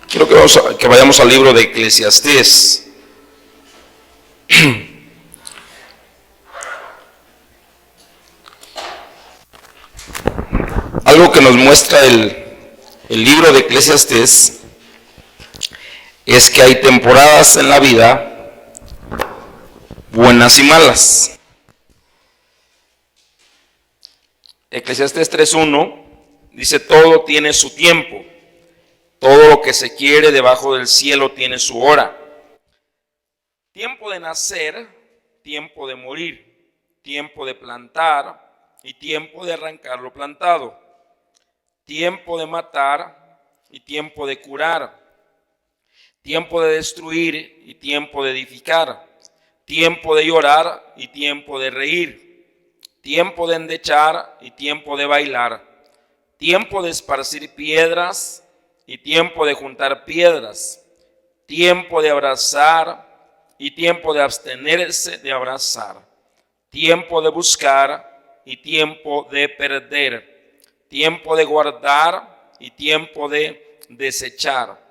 Quiero que vayamos al libro de Eclesiastés. Algo que nos muestra el libro de Eclesiastés es que hay temporadas en la vida buenas y malas. Eclesiastés 3:1 dice: todo tiene su tiempo, todo lo que se quiere debajo del cielo tiene su hora. Tiempo de nacer, tiempo de morir, tiempo de plantar y tiempo de arrancar lo plantado, tiempo de matar y tiempo de curar, tiempo de destruir y tiempo de edificar, tiempo de llorar y tiempo de reír, tiempo de endechar y tiempo de bailar, tiempo de esparcir piedras y tiempo de juntar piedras, tiempo de abrazar y tiempo de abstenerse de abrazar, tiempo de buscar y tiempo de perder, tiempo de guardar y tiempo de desechar,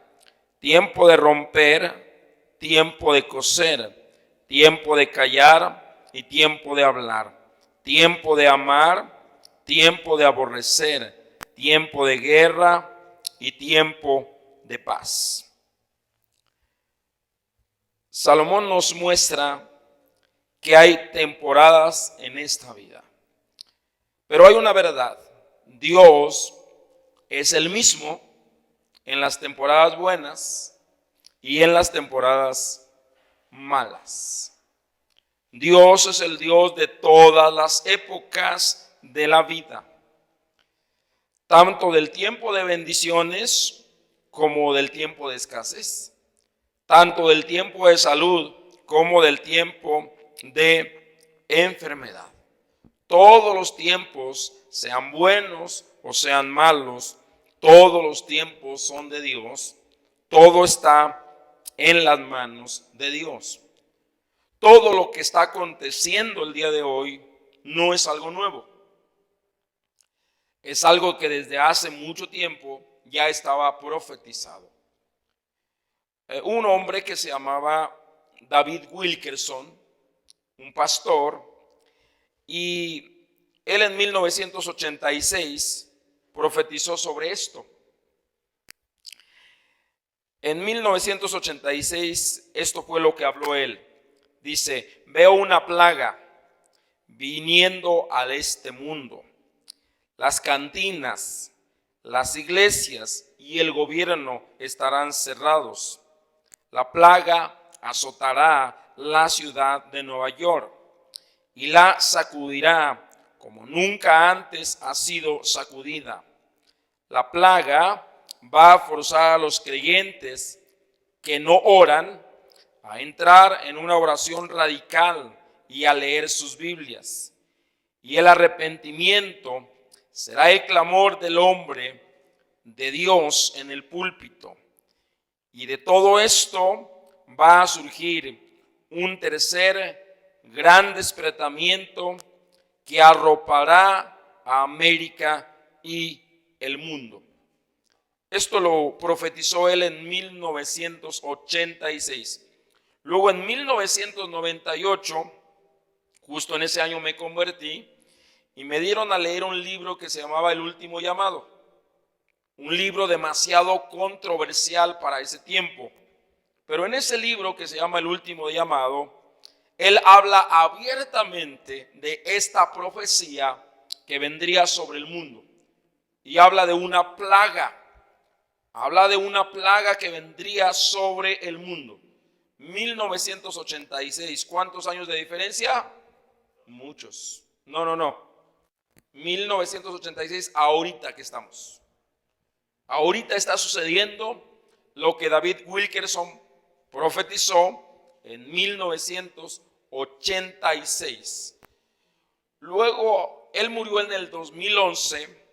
tiempo de romper, tiempo de coser, tiempo de callar y tiempo de hablar, tiempo de amar, tiempo de aborrecer, tiempo de guerra y tiempo de paz. Salomón nos muestra que hay temporadas en esta vida, pero hay una verdad: Dios es el mismo en las temporadas buenas y en las temporadas malas. Dios es el Dios de todas las épocas de la vida, tanto del tiempo de bendiciones como del tiempo de escasez, tanto del tiempo de salud como del tiempo de enfermedad. Todos los tiempos, sean buenos o sean malos, todos los tiempos son de Dios. Todo está en las manos de Dios. Todo lo que está aconteciendo el día de hoy no es algo nuevo. Es algo que desde hace mucho tiempo ya estaba profetizado. Un hombre que se llamaba David Wilkerson, un pastor, y él en 1986 profetizó sobre esto. En 1986 esto fue lo que habló él. Dice: veo una plaga viniendo a este mundo. Las cantinas, las iglesias y el gobierno estarán cerrados. La plaga azotará la ciudad de Nueva York y la sacudirá como nunca antes ha sido sacudida. La plaga va a forzar a los creyentes que no oran a entrar en una oración radical y a leer sus Biblias. Y el arrepentimiento será el clamor del hombre de Dios en el púlpito. Y de todo esto va a surgir un tercer gran despertamiento que arropará a América y el mundo. Esto lo profetizó él en 1986. Luego en 1998, justo en ese año me convertí y me dieron a leer un libro que se llamaba El Último Llamado. Un libro demasiado controversial para ese tiempo. Pero en ese libro que se llama El Último Llamado, él habla abiertamente de esta profecía que vendría sobre el mundo. Y habla de una plaga. Habla de una plaga que vendría sobre el mundo. 1986. ¿Cuántos años de diferencia? Muchos. No. 1986, ahorita que estamos. Ahorita está sucediendo lo que David Wilkerson profetizó en 1986. Luego, él murió en el 2011,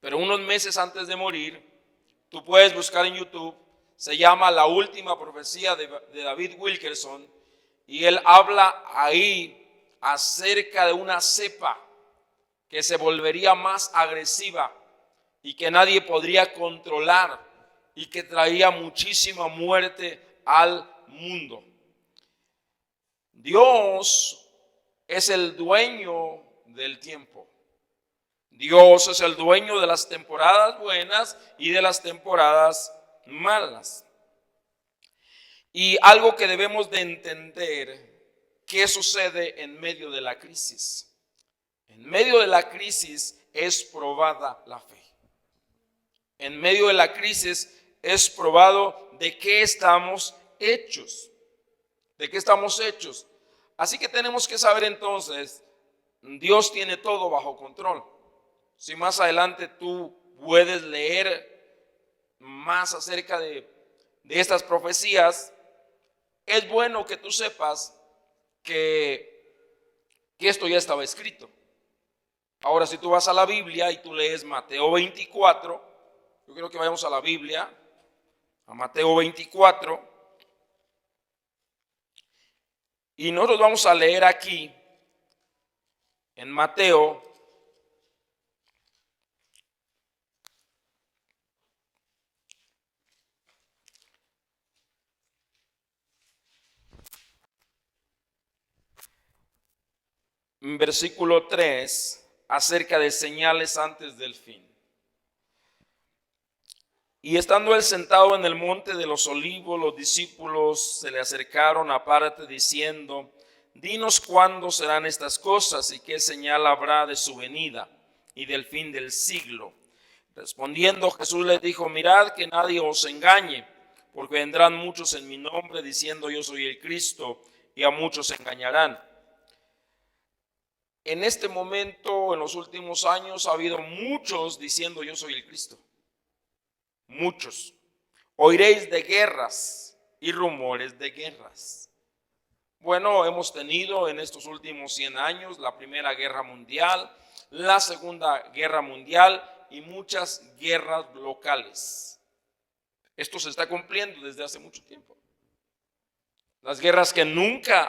pero unos meses antes de morir, tú puedes buscar en YouTube, se llama La Última Profecía de David Wilkerson, y él habla ahí acerca de una cepa que se volvería más agresiva y que nadie podría controlar y que traía muchísima muerte al mundo. Dios es el dueño del tiempo. Dios es el dueño de las temporadas buenas y de las temporadas malas. Y algo que debemos de entender, ¿qué sucede en medio de la crisis? En medio de la crisis es probada la fe. En medio de la crisis es probado de qué estamos hechos. ¿De qué estamos hechos? Así que tenemos que saber entonces, Dios tiene todo bajo control. Si más adelante tú puedes leer más acerca de estas profecías, es bueno que tú sepas que esto ya estaba escrito. Ahora, si tú vas a la Biblia y tú lees Mateo 24, yo quiero que vayamos a la Biblia, a Mateo 24, y nosotros vamos a leer aquí, en Mateo, versículo 3, acerca de señales antes del fin. Y estando él sentado en el monte de los olivos, los discípulos se le acercaron aparte diciendo: dinos cuándo serán estas cosas y qué señal habrá de su venida y del fin del siglo. Respondiendo Jesús les dijo: mirad que nadie os engañe, porque vendrán muchos en mi nombre diciendo yo soy el Cristo, y a muchos engañarán. En este momento, en los últimos años, ha habido muchos diciendo yo soy el Cristo. Muchos. Oiréis de guerras y rumores de guerras. Bueno, hemos tenido en estos últimos 100 años la Primera Guerra Mundial, la Segunda Guerra Mundial y muchas guerras locales. Esto se está cumpliendo desde hace mucho tiempo. Las guerras que nunca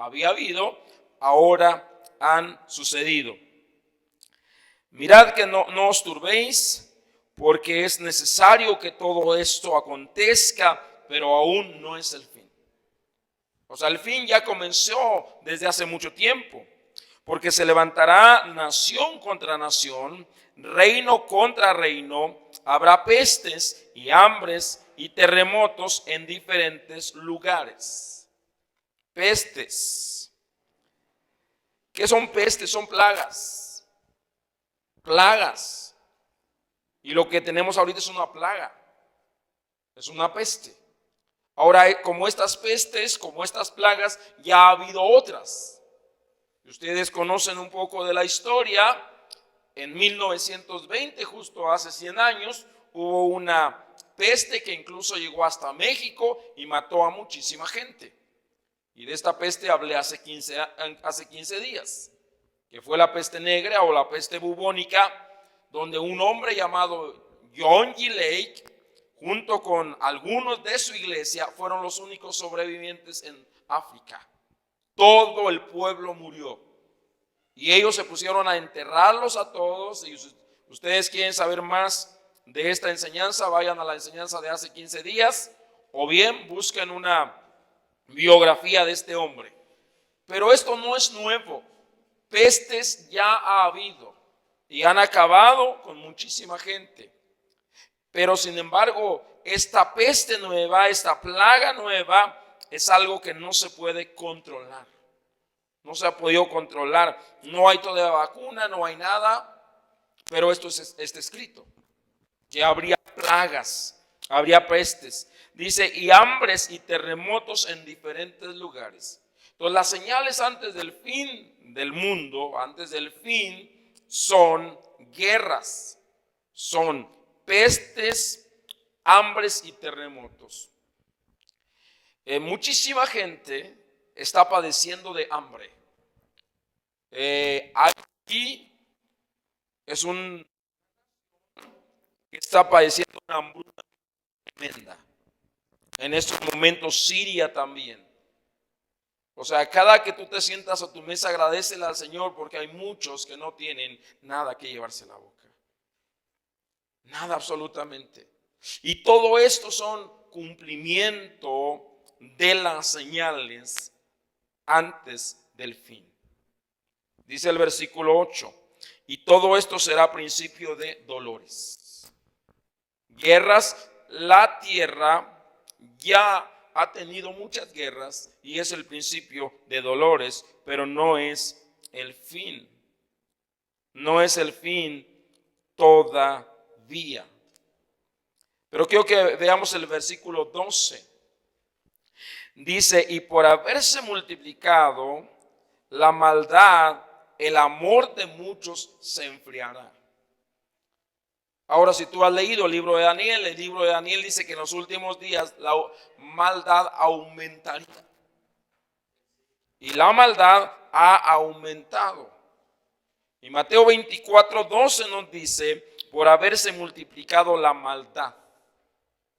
había habido, ahora han sucedido. Mirad que no os turbéis, porque es necesario que todo esto acontezca, pero aún no es el fin. O sea, el fin ya comenzó desde hace mucho tiempo, porque se levantará nación contra nación, reino contra reino, habrá pestes y hambres y terremotos en diferentes lugares. Pestes. ¿Qué son pestes? Son plagas. Plagas. Y lo que tenemos ahorita es una plaga, es una peste. Ahora, como estas pestes, como estas plagas, ya ha habido otras. Ustedes conocen un poco de la historia. En 1920, justo hace 100 años, hubo una peste que incluso llegó hasta México y mató a muchísima gente. Y de esta peste hablé hace 15 días, que fue la peste negra o la peste bubónica, donde un hombre llamado John G. Lake, junto con algunos de su iglesia, fueron los únicos sobrevivientes en África. Todo el pueblo murió. Y ellos se pusieron a enterrarlos a todos. Y ustedes quieren saber más de esta enseñanza, vayan a la enseñanza de hace 15 días, o bien busquen una biografía de este hombre. Pero esto no es nuevo. Pestes ya ha habido. Y han acabado con muchísima gente. Pero sin embargo, esta peste nueva, esta plaga nueva, es algo que no se puede controlar. No se ha podido controlar. No hay todavía vacuna, no hay nada. Pero esto está escrito. Que habría plagas, habría pestes. Dice, y hambres y terremotos en diferentes lugares. Entonces, las señales antes del fin del mundo, antes del fin, son guerras, son pestes, hambres y terremotos. Muchísima gente está padeciendo de hambre. Aquí es un que está padeciendo una hambruna tremenda. En estos momentos Siria también. O sea, cada que tú te sientas a tu mesa, agradécele al Señor, porque hay muchos que no tienen nada que llevarse a la boca. Nada absolutamente. Y todo esto son cumplimiento de las señales antes del fin. Dice el versículo 8, y todo esto será principio de dolores. Guerras, la tierra ya ha tenido muchas guerras y es el principio de dolores, pero no es el fin. No es el fin todavía. Pero quiero que veamos el versículo 12. Dice, y por haberse multiplicado la maldad, el amor de muchos se enfriará. Ahora, si tú has leído el libro de Daniel dice que en los últimos días la maldad aumentaría. Y la maldad ha aumentado. Y Mateo 24:12 nos dice, por haberse multiplicado la maldad,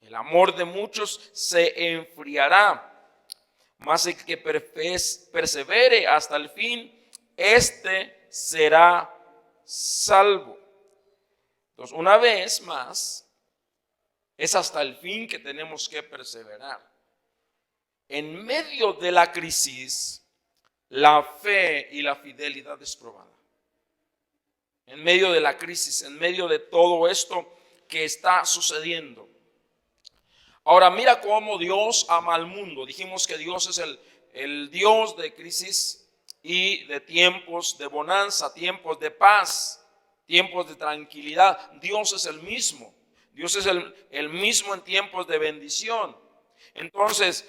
el amor de muchos se enfriará. Mas el que persevere hasta el fin, este será salvo. Entonces, una vez más, es hasta el fin que tenemos que perseverar. En medio de la crisis, la fe y la fidelidad es probada. En medio de la crisis, en medio de todo esto que está sucediendo. Ahora mira cómo Dios ama al mundo. Dijimos que Dios es el Dios de crisis y de tiempos de bonanza, tiempos de paz, tiempos de tranquilidad. Dios es el mismo. Dios es el mismo en tiempos de bendición. Entonces,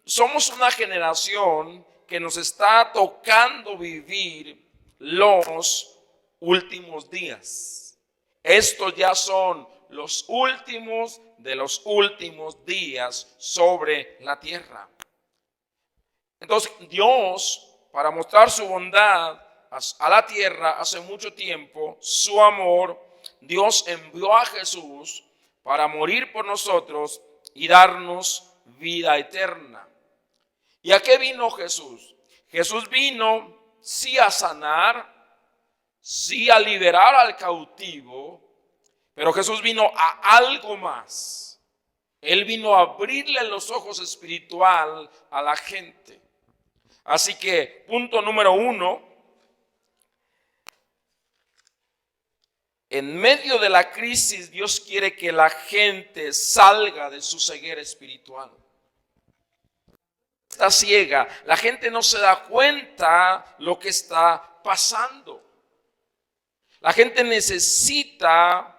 somos una generación que nos está tocando vivir los últimos días. Estos ya son los últimos de los últimos días sobre la tierra. Entonces Dios, para mostrar su bondad a la tierra hace mucho tiempo, su amor, Dios envió a Jesús para morir por nosotros y darnos vida eterna. ¿Y a qué vino Jesús? Jesús vino sí a sanar, sí a liberar al cautivo, pero Jesús vino a algo más. Él vino a abrirle los ojos espiritual a la gente. Así que, punto número 1, en medio de la crisis, Dios quiere que la gente salga de su ceguera espiritual. Está ciega, la gente no se da cuenta lo que está pasando. La gente necesita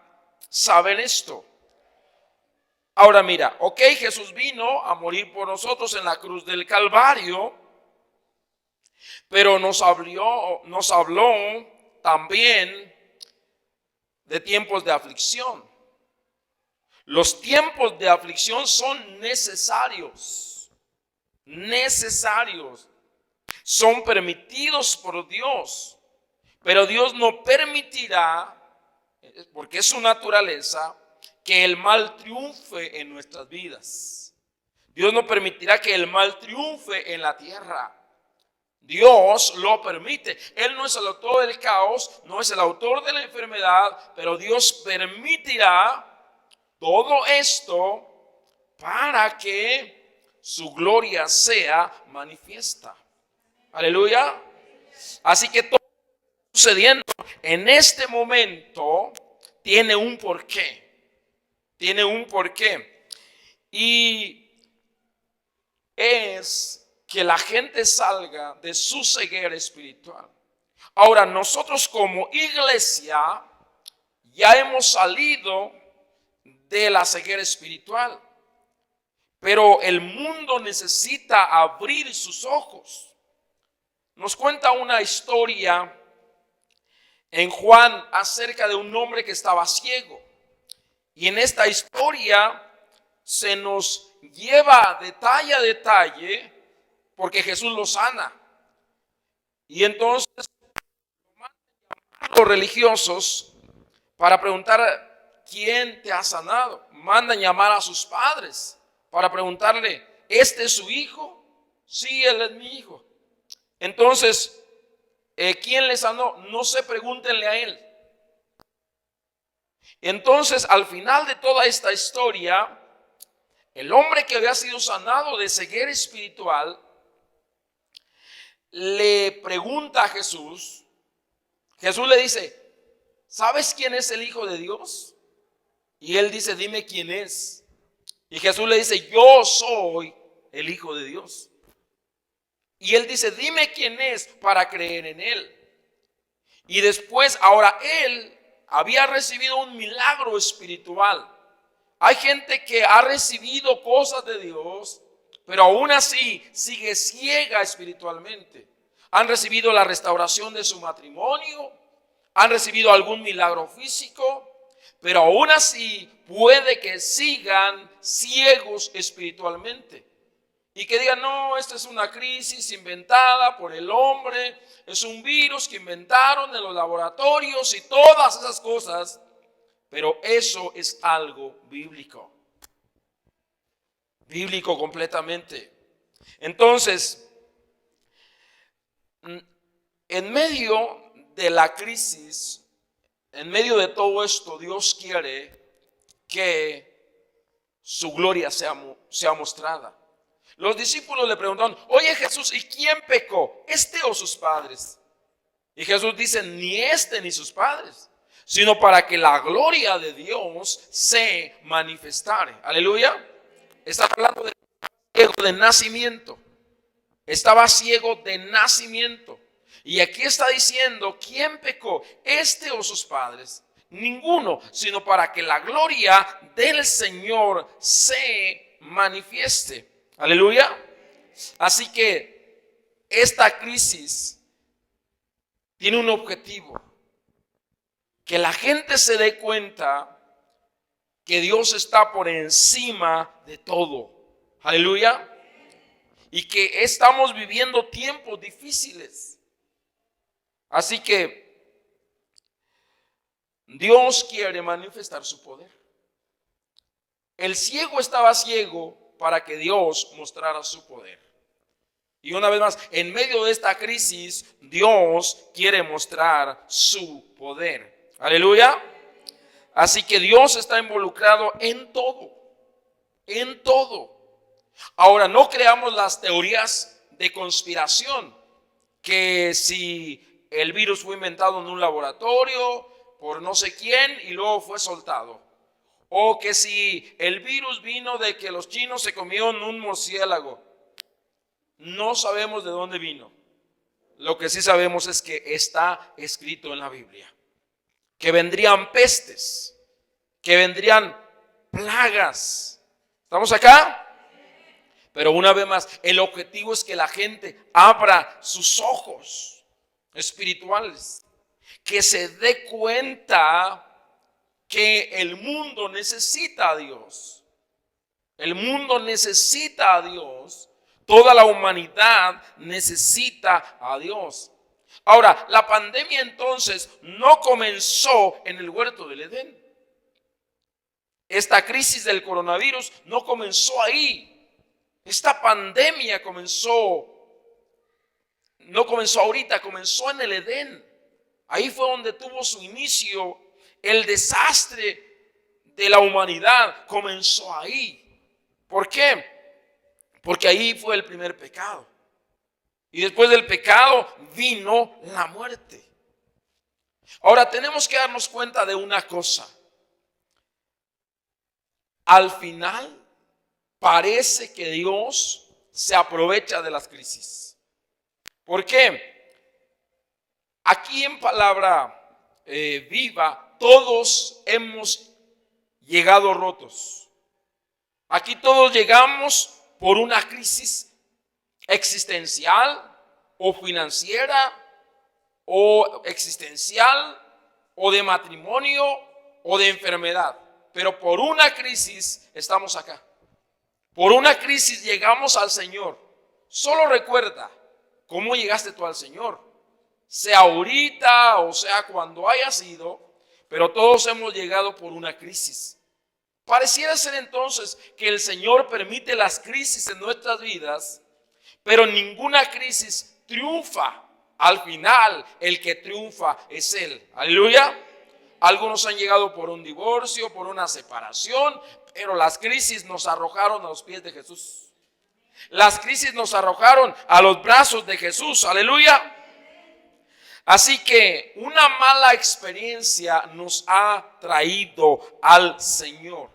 saber esto. Ahora mira, Jesús vino a morir por nosotros en la cruz del Calvario, pero nos habló también de tiempos de aflicción. Los tiempos de aflicción son necesarios, son permitidos por Dios, pero Dios no permitirá, porque es su naturaleza, que el mal triunfe en nuestras vidas. Dios no permitirá que el mal triunfe en la tierra. Dios lo permite. Él no es el autor del caos, no es el autor de la enfermedad, pero Dios permitirá todo esto para que su gloria sea manifiesta. Aleluya. Así que todo lo que está sucediendo en este momento tiene un porqué. Tiene un porqué. Y es que la gente salga de su ceguera espiritual. Ahora, nosotros como iglesia ya hemos salido de la ceguera espiritual, pero el mundo necesita abrir sus ojos. Nos cuenta una historia en Juan acerca de un hombre que estaba ciego. Y en esta historia se nos lleva detalle a detalle porque Jesús lo sana. Y entonces los religiosos para preguntar quién te ha sanado, mandan llamar a sus padres para preguntarle, ¿este es su hijo? Sí, él es mi hijo. Entonces, ¿quién le sanó? No sé, pregúntenle a él. Entonces, al final de toda esta historia, el hombre que había sido sanado de ceguera espiritual le pregunta a Jesús. Jesús le dice: ¿sabes quién es el Hijo de Dios? Y él dice: dime quién es. Y Jesús le dice: yo soy el Hijo de Dios. Y él dice: dime quién es para creer en él. Y después, ahora él había recibido un milagro espiritual. Hay gente que ha recibido cosas de Dios, pero aún así sigue ciega espiritualmente. Han recibido la restauración de su matrimonio, han recibido algún milagro físico, pero aún así puede que sigan ciegos espiritualmente. Y que digan: no, esta es una crisis inventada por el hombre, es un virus que inventaron en los laboratorios y todas esas cosas. Pero eso es algo bíblico. Bíblico completamente. Entonces, en medio de la crisis, en medio de todo esto, Dios quiere que su gloria sea mostrada. Los discípulos le preguntaron: oye Jesús, ¿y quién pecó? ¿Este o sus padres? Y Jesús dice: ni este ni sus padres, sino para que la gloria de Dios se manifestare. Aleluya. Está hablando de ciego de nacimiento. Estaba ciego de nacimiento. Y aquí está diciendo: ¿quién pecó? ¿Este o sus padres? Ninguno, sino para que la gloria del Señor se manifieste. Aleluya. Así que esta crisis tiene un objetivo: que la gente se dé cuenta que Dios está por encima de todo. Aleluya. Y que estamos viviendo tiempos difíciles. Así que Dios quiere manifestar su poder. El ciego estaba ciego para que Dios mostrara su poder. Y una vez más, en medio de esta crisis, Dios quiere mostrar su poder. Aleluya. Así que Dios está involucrado en todo. En todo. Ahora, no creamos las teorías de conspiración, que si el virus fue inventado en un laboratorio por no sé quién y luego fue soltado. O que si el virus vino de que los chinos se comieron un murciélago. No sabemos de dónde vino. Lo que sí sabemos es que está escrito en la Biblia que vendrían pestes, que vendrían plagas. ¿Estamos acá? Pero una vez más, el objetivo es que la gente abra sus ojos espirituales, que se dé cuenta que el mundo necesita a Dios. El mundo necesita a Dios. Toda la humanidad necesita a Dios. Ahora, la pandemia entonces no comenzó en el huerto del Edén. Esta crisis del coronavirus no comenzó ahí. Esta pandemia no comenzó ahorita, comenzó en el Edén. Ahí fue donde tuvo su inicio. El desastre de la humanidad comenzó ahí. ¿Por qué? Porque ahí fue el primer pecado. Y después del pecado vino la muerte. Ahora tenemos que darnos cuenta de una cosa. Al final parece que Dios se aprovecha de las crisis. ¿Por qué? Aquí en Palabra Viva todos hemos llegado rotos. Aquí todos llegamos por una crisis existencial o financiera o existencial o de matrimonio o de enfermedad. Pero por una crisis estamos acá. Por una crisis llegamos al Señor. Solo recuerda cómo llegaste tú al Señor. Sea ahorita o sea cuando haya sido, pero todos hemos llegado por una crisis. Pareciera ser entonces que el Señor permite las crisis en nuestras vidas, pero ninguna crisis triunfa. Al final, el que triunfa es Él. Aleluya. Algunos han llegado por un divorcio, por una separación, pero las crisis nos arrojaron a los pies de Jesús. Las crisis nos arrojaron a los brazos de Jesús. Aleluya. Así que una mala experiencia nos ha traído al Señor.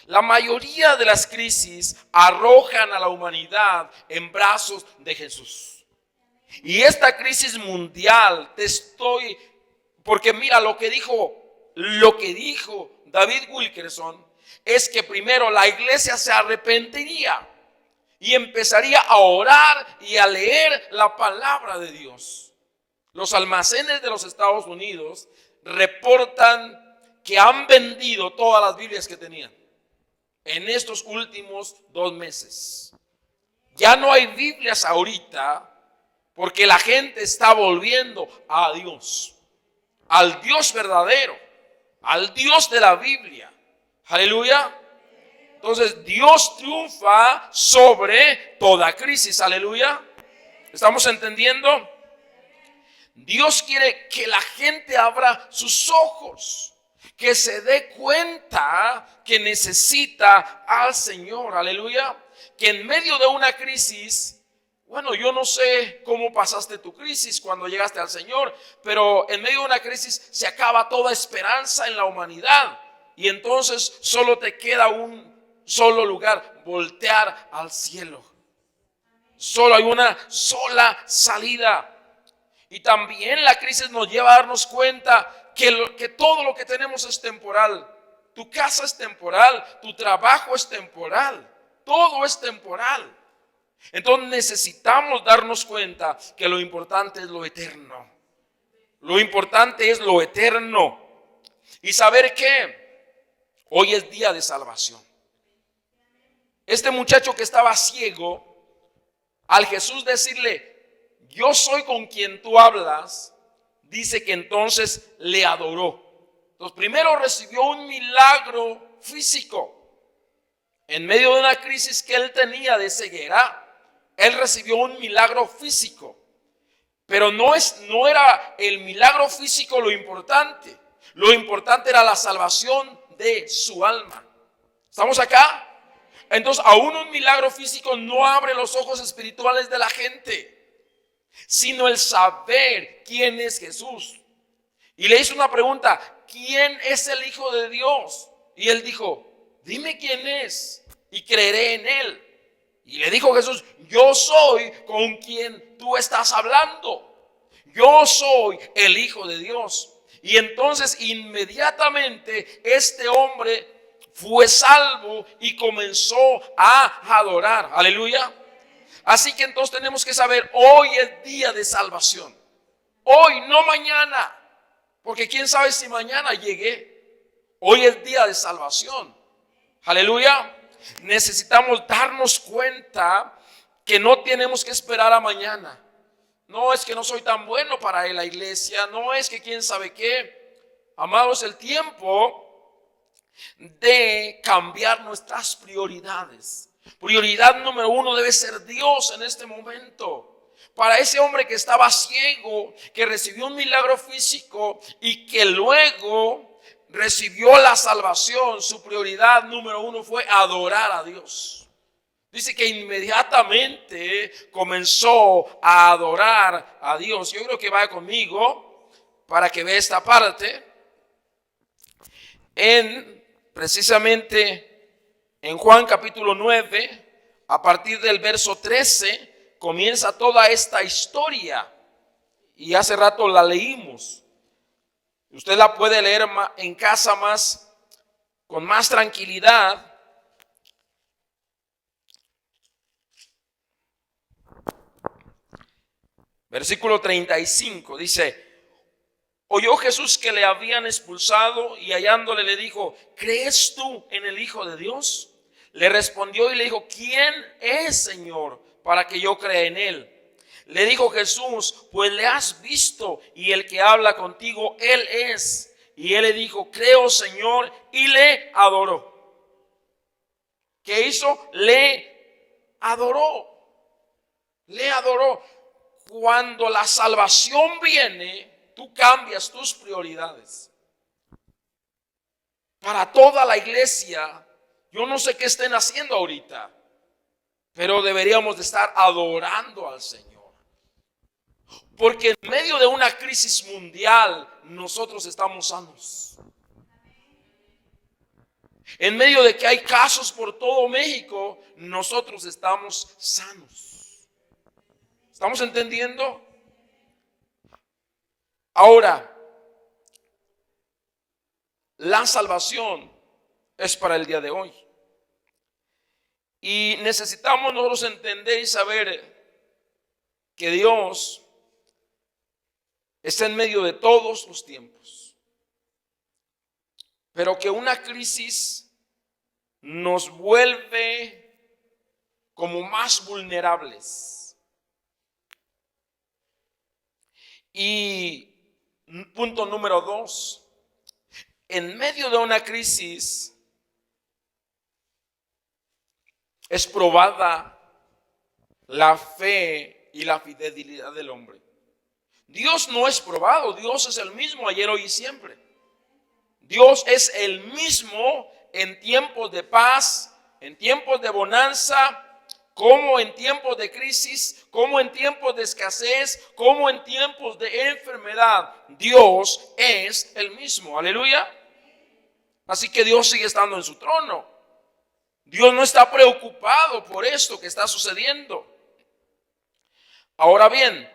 La mayoría de las crisis arrojan a la humanidad en brazos de Jesús. Y esta crisis mundial porque mira lo que dijo David Wilkerson es que primero la iglesia se arrepentiría y empezaría a orar y a leer la palabra de Dios. Los almacenes de los Estados Unidos reportan que han vendido todas las Biblias que tenían en estos últimos 2 meses. Ya no hay Biblias ahorita porque la gente está volviendo a Dios, al Dios verdadero, al Dios de la Biblia. Aleluya. Entonces Dios triunfa sobre toda crisis. Aleluya. ¿Estamos entendiendo? Dios quiere que la gente abra sus ojos, que se dé cuenta que necesita al Señor. Aleluya. Que en medio de una crisis, bueno, yo no sé cómo pasaste tu crisis cuando llegaste al Señor, pero en medio de una crisis se acaba toda esperanza en la humanidad y entonces solo te queda un solo lugar: voltear al cielo. Solo hay una sola salida. Y también la crisis nos lleva a darnos cuenta que todo lo que tenemos es temporal. Tu casa es temporal, tu trabajo es temporal, todo es temporal. Entonces necesitamos darnos cuenta que lo importante es lo eterno. Lo importante es lo eterno. Y saber que hoy es día de salvación. Este muchacho que estaba ciego, al Jesús decirle: yo soy con quien tú hablas, dice que entonces le adoró. Entonces primero recibió un milagro físico. En medio de una crisis que él tenía de ceguera, él recibió un milagro físico. Pero no era el milagro físico lo importante. Lo importante era la salvación de su alma. ¿Estamos acá? Entonces aún un milagro físico no abre los ojos espirituales de la gente, sino el saber quién es Jesús. Y le hizo una pregunta: ¿quién es el Hijo de Dios? Y él dijo: dime quién es y creeré en él. Y le dijo Jesús: yo soy con quien tú estás hablando. Yo soy el Hijo de Dios. Y entonces inmediatamente este hombre fue salvo y comenzó a adorar. Aleluya. Así que entonces tenemos que saber: hoy es día de salvación. Hoy, no mañana, porque quién sabe si mañana llegue. Hoy es día de salvación. Aleluya. Necesitamos darnos cuenta que no tenemos que esperar a mañana. No es que no soy tan bueno para la iglesia, no es que quién sabe qué. Amados, el tiempo de cambiar nuestras prioridades. Prioridad número 1 debe ser Dios en este momento. Para ese hombre que estaba ciego, que recibió un milagro físico y que luego recibió la salvación, su prioridad número 1 fue adorar a Dios. Dice que inmediatamente comenzó a adorar a Dios. Yo creo que vaya conmigo para que vea esta parte. Precisamente en Juan capítulo 9, a partir del verso 13, comienza toda esta historia. Y hace rato la leímos. Usted la puede leer en casa con más tranquilidad. Versículo 35 dice: oyó Jesús que le habían expulsado y hallándole le dijo: ¿crees tú en el Hijo de Dios? Le respondió y le dijo: ¿quién es, Señor, para que yo crea en él? Le dijo Jesús: pues le has visto y el que habla contigo, él es. Y él le dijo: creo, Señor, y le adoró. ¿Qué hizo? Le adoró. Le adoró. Cuando la salvación viene, tú cambias tus prioridades. para toda la iglesia. Yo no sé qué estén haciendo ahorita, pero deberíamos de estar adorando al Señor. Porque en medio de una crisis mundial, nosotros estamos sanos. En medio de que hay casos por todo México, nosotros estamos sanos. ¿Estamos entendiendo? Ahora, la salvación es para el día de hoy. Y necesitamos nosotros entender y saber que Dios está en medio de todos los tiempos. Pero que una crisis nos vuelve como más vulnerables. Y punto número 2, en medio de una crisis es probada la fe y la fidelidad del hombre. Dios no es probado, Dios es el mismo ayer, hoy y siempre. Dios es el mismo en tiempos de paz, en tiempos de bonanza, como en tiempos de crisis, como en tiempos de escasez, como en tiempos de enfermedad. Dios es el mismo, aleluya. Así que Dios sigue estando en su trono. Dios no está preocupado por esto que está sucediendo. Ahora bien,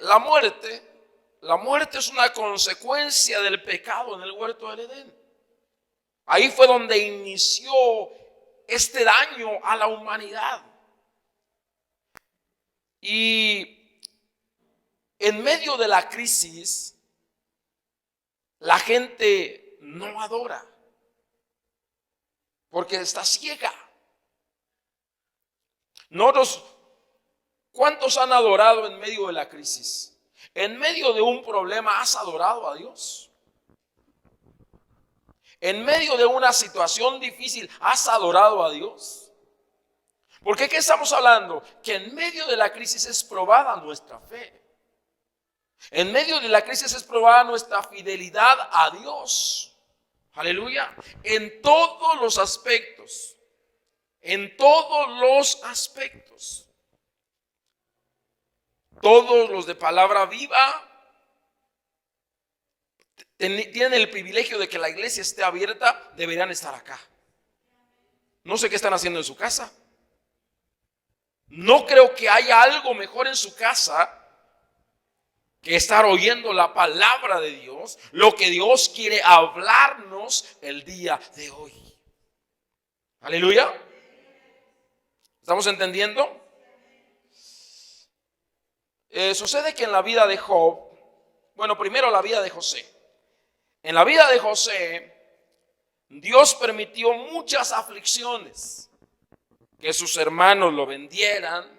la muerte es una consecuencia del pecado en el huerto del Edén. Ahí fue donde inició este daño a la humanidad. Y en medio de la crisis, la gente no adora, porque está ciega. Nosotros, ¿cuántos han adorado en medio de la crisis? En medio de un problema, ¿has adorado a Dios? En medio de una situación difícil, ¿has adorado a Dios? Porque ¿qué estamos hablando? Que en medio de la crisis es probada nuestra fe. En medio de la crisis es probada nuestra fidelidad a Dios. Aleluya. En todos los aspectos. En todos los aspectos. Todos los de palabra viva tienen el privilegio de que la iglesia esté abierta, deberían estar acá. No sé qué están haciendo en su casa. No creo que haya algo mejor en su casa que estar oyendo la palabra de Dios, lo que Dios quiere hablarnos el día de hoy. Aleluya. ¿Estamos entendiendo? Sucede que en la vida de Job, bueno, primero la vida de José. En la vida de José, Dios permitió muchas aflicciones, que sus hermanos lo vendieran,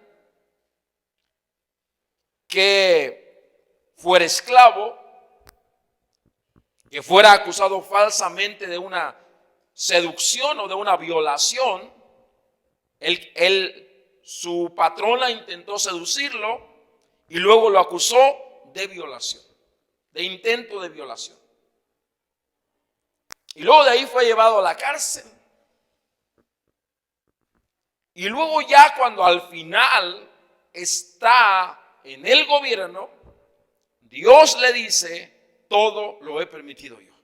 que fuera esclavo, que fuera acusado falsamente de una seducción o de una violación. Su patrona intentó seducirlo y luego lo acusó de violación, de intento de violación. Y luego de ahí fue llevado a la cárcel. Y luego ya cuando al final está en el gobierno, Dios le dice, todo lo he permitido yo.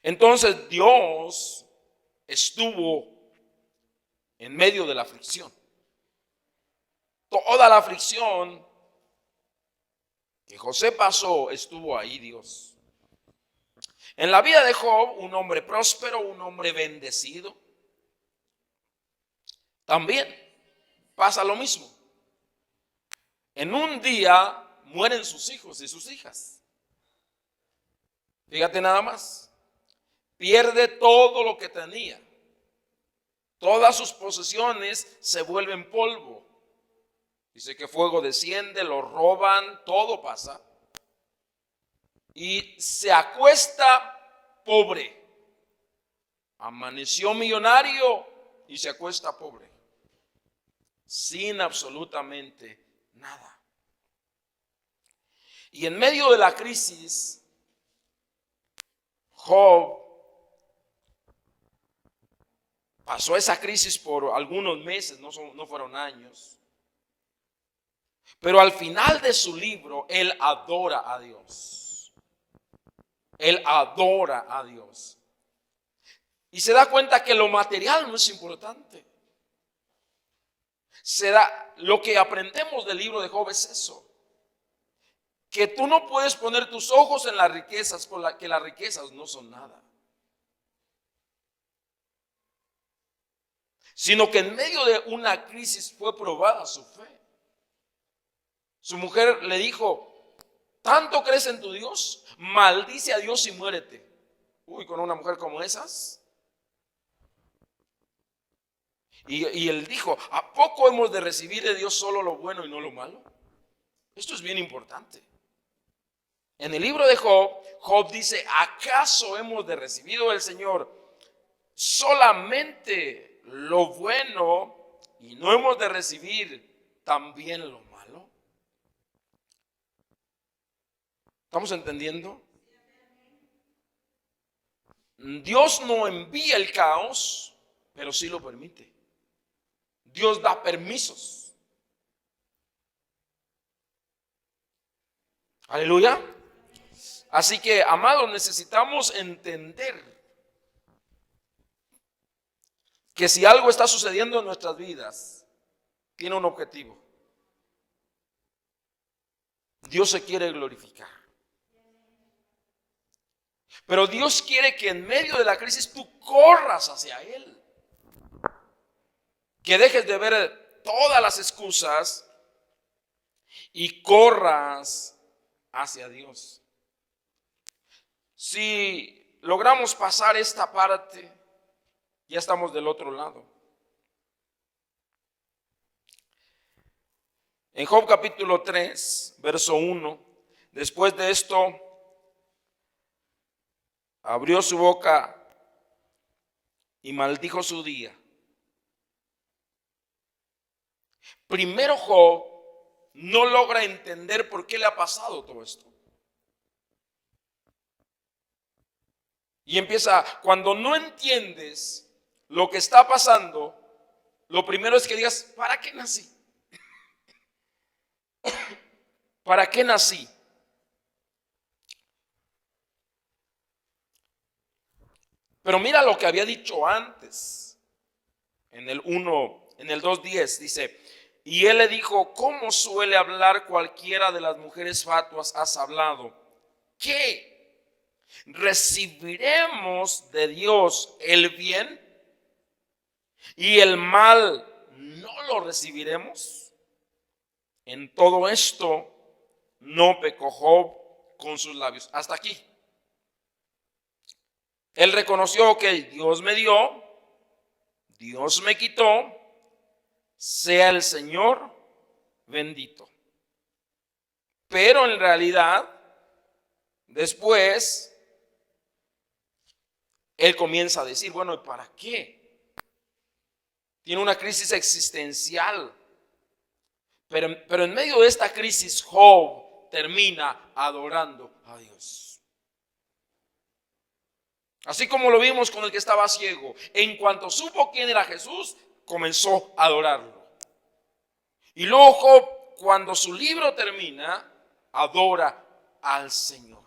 Entonces Dios estuvo en medio de la aflicción. Toda la aflicción que José pasó, estuvo ahí Dios. En la vida de Job, un hombre próspero, un hombre bendecido, también pasa lo mismo. En un día mueren sus hijos y sus hijas. Fíjate nada más. Pierde todo lo que tenía. Todas sus posesiones se vuelven polvo. Dice que fuego desciende, lo roban, todo pasa. Y se acuesta pobre. Amaneció millonario y se acuesta pobre. Sin absolutamente nada. Y en medio de la crisis, Job pasó esa crisis por algunos meses, no fueron años. Pero al final de su libro, él adora a Dios. Él adora a Dios. Y se da cuenta que lo material no es importante. Lo que aprendemos del libro de Job es eso. Que tú no puedes poner tus ojos en las riquezas, que las riquezas no son nada. Sino que en medio de una crisis fue probada su fe. Su mujer le dijo: ¿tanto crees en tu Dios? Maldice a Dios y muérete. Uy, con una mujer como esas. Y él dijo: ¿a poco hemos de recibir de Dios solo lo bueno y no lo malo? Esto es bien importante. En el libro de Job, Job dice: ¿acaso hemos de recibir del Señor solamente lo bueno y no hemos de recibir también lo malo? ¿Estamos entendiendo? Dios no envía el caos, pero sí lo permite. Dios da permisos. Aleluya. Así que, amados, necesitamos entender que si algo está sucediendo en nuestras vidas, tiene un objetivo. Dios se quiere glorificar. Pero Dios quiere que en medio de la crisis tú corras hacia Él. Que dejes de ver todas las excusas y corras hacia Dios. Si logramos pasar esta parte, ya estamos del otro lado. En Job capítulo 3, verso 1, después de esto, abrió su boca y maldijo su día. Primero Job no logra entender por qué le ha pasado todo esto. Y empieza, cuando no entiendes lo que está pasando, lo primero es que digas: ¿para qué nací? ¿Para qué nací? Pero mira lo que había dicho antes. En el 2:10 dice: y él le dijo: ¿cómo suele hablar cualquiera de las mujeres fatuas has hablado? ¿Qué? ¿Recibiremos de Dios el bien y el mal no lo recibiremos? En todo esto no pecó Job con sus labios. Hasta aquí. Él reconoció que Dios me dio, Dios me quitó, sea el Señor bendito. Pero en realidad, después, él comienza a decir: bueno, ¿y para qué? Tiene una crisis existencial. Pero en medio de esta crisis, Job termina adorando a Dios. Así como lo vimos con el que estaba ciego. En cuanto supo quién era Jesús, comenzó a adorarlo. Y luego Job, cuando su libro termina, adora al Señor.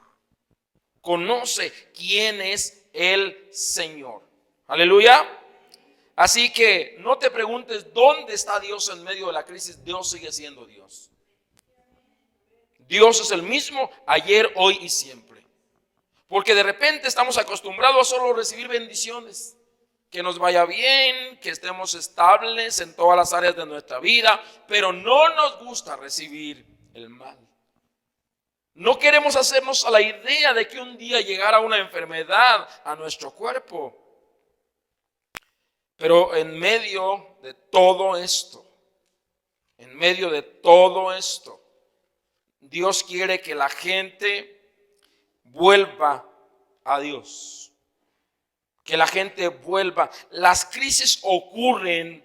Conoce quién es el Señor. Aleluya. Así que no te preguntes dónde está Dios en medio de la crisis. Dios sigue siendo Dios. Dios es el mismo ayer, hoy y siempre. Porque de repente estamos acostumbrados a solo recibir bendiciones. Que nos vaya bien, que estemos estables en todas las áreas de nuestra vida, pero no nos gusta recibir el mal. No queremos hacernos a la idea de que un día llegará una enfermedad a nuestro cuerpo. Pero en medio de todo esto, Dios quiere que la gente vuelva a Dios. Que la gente vuelva. Las crisis ocurren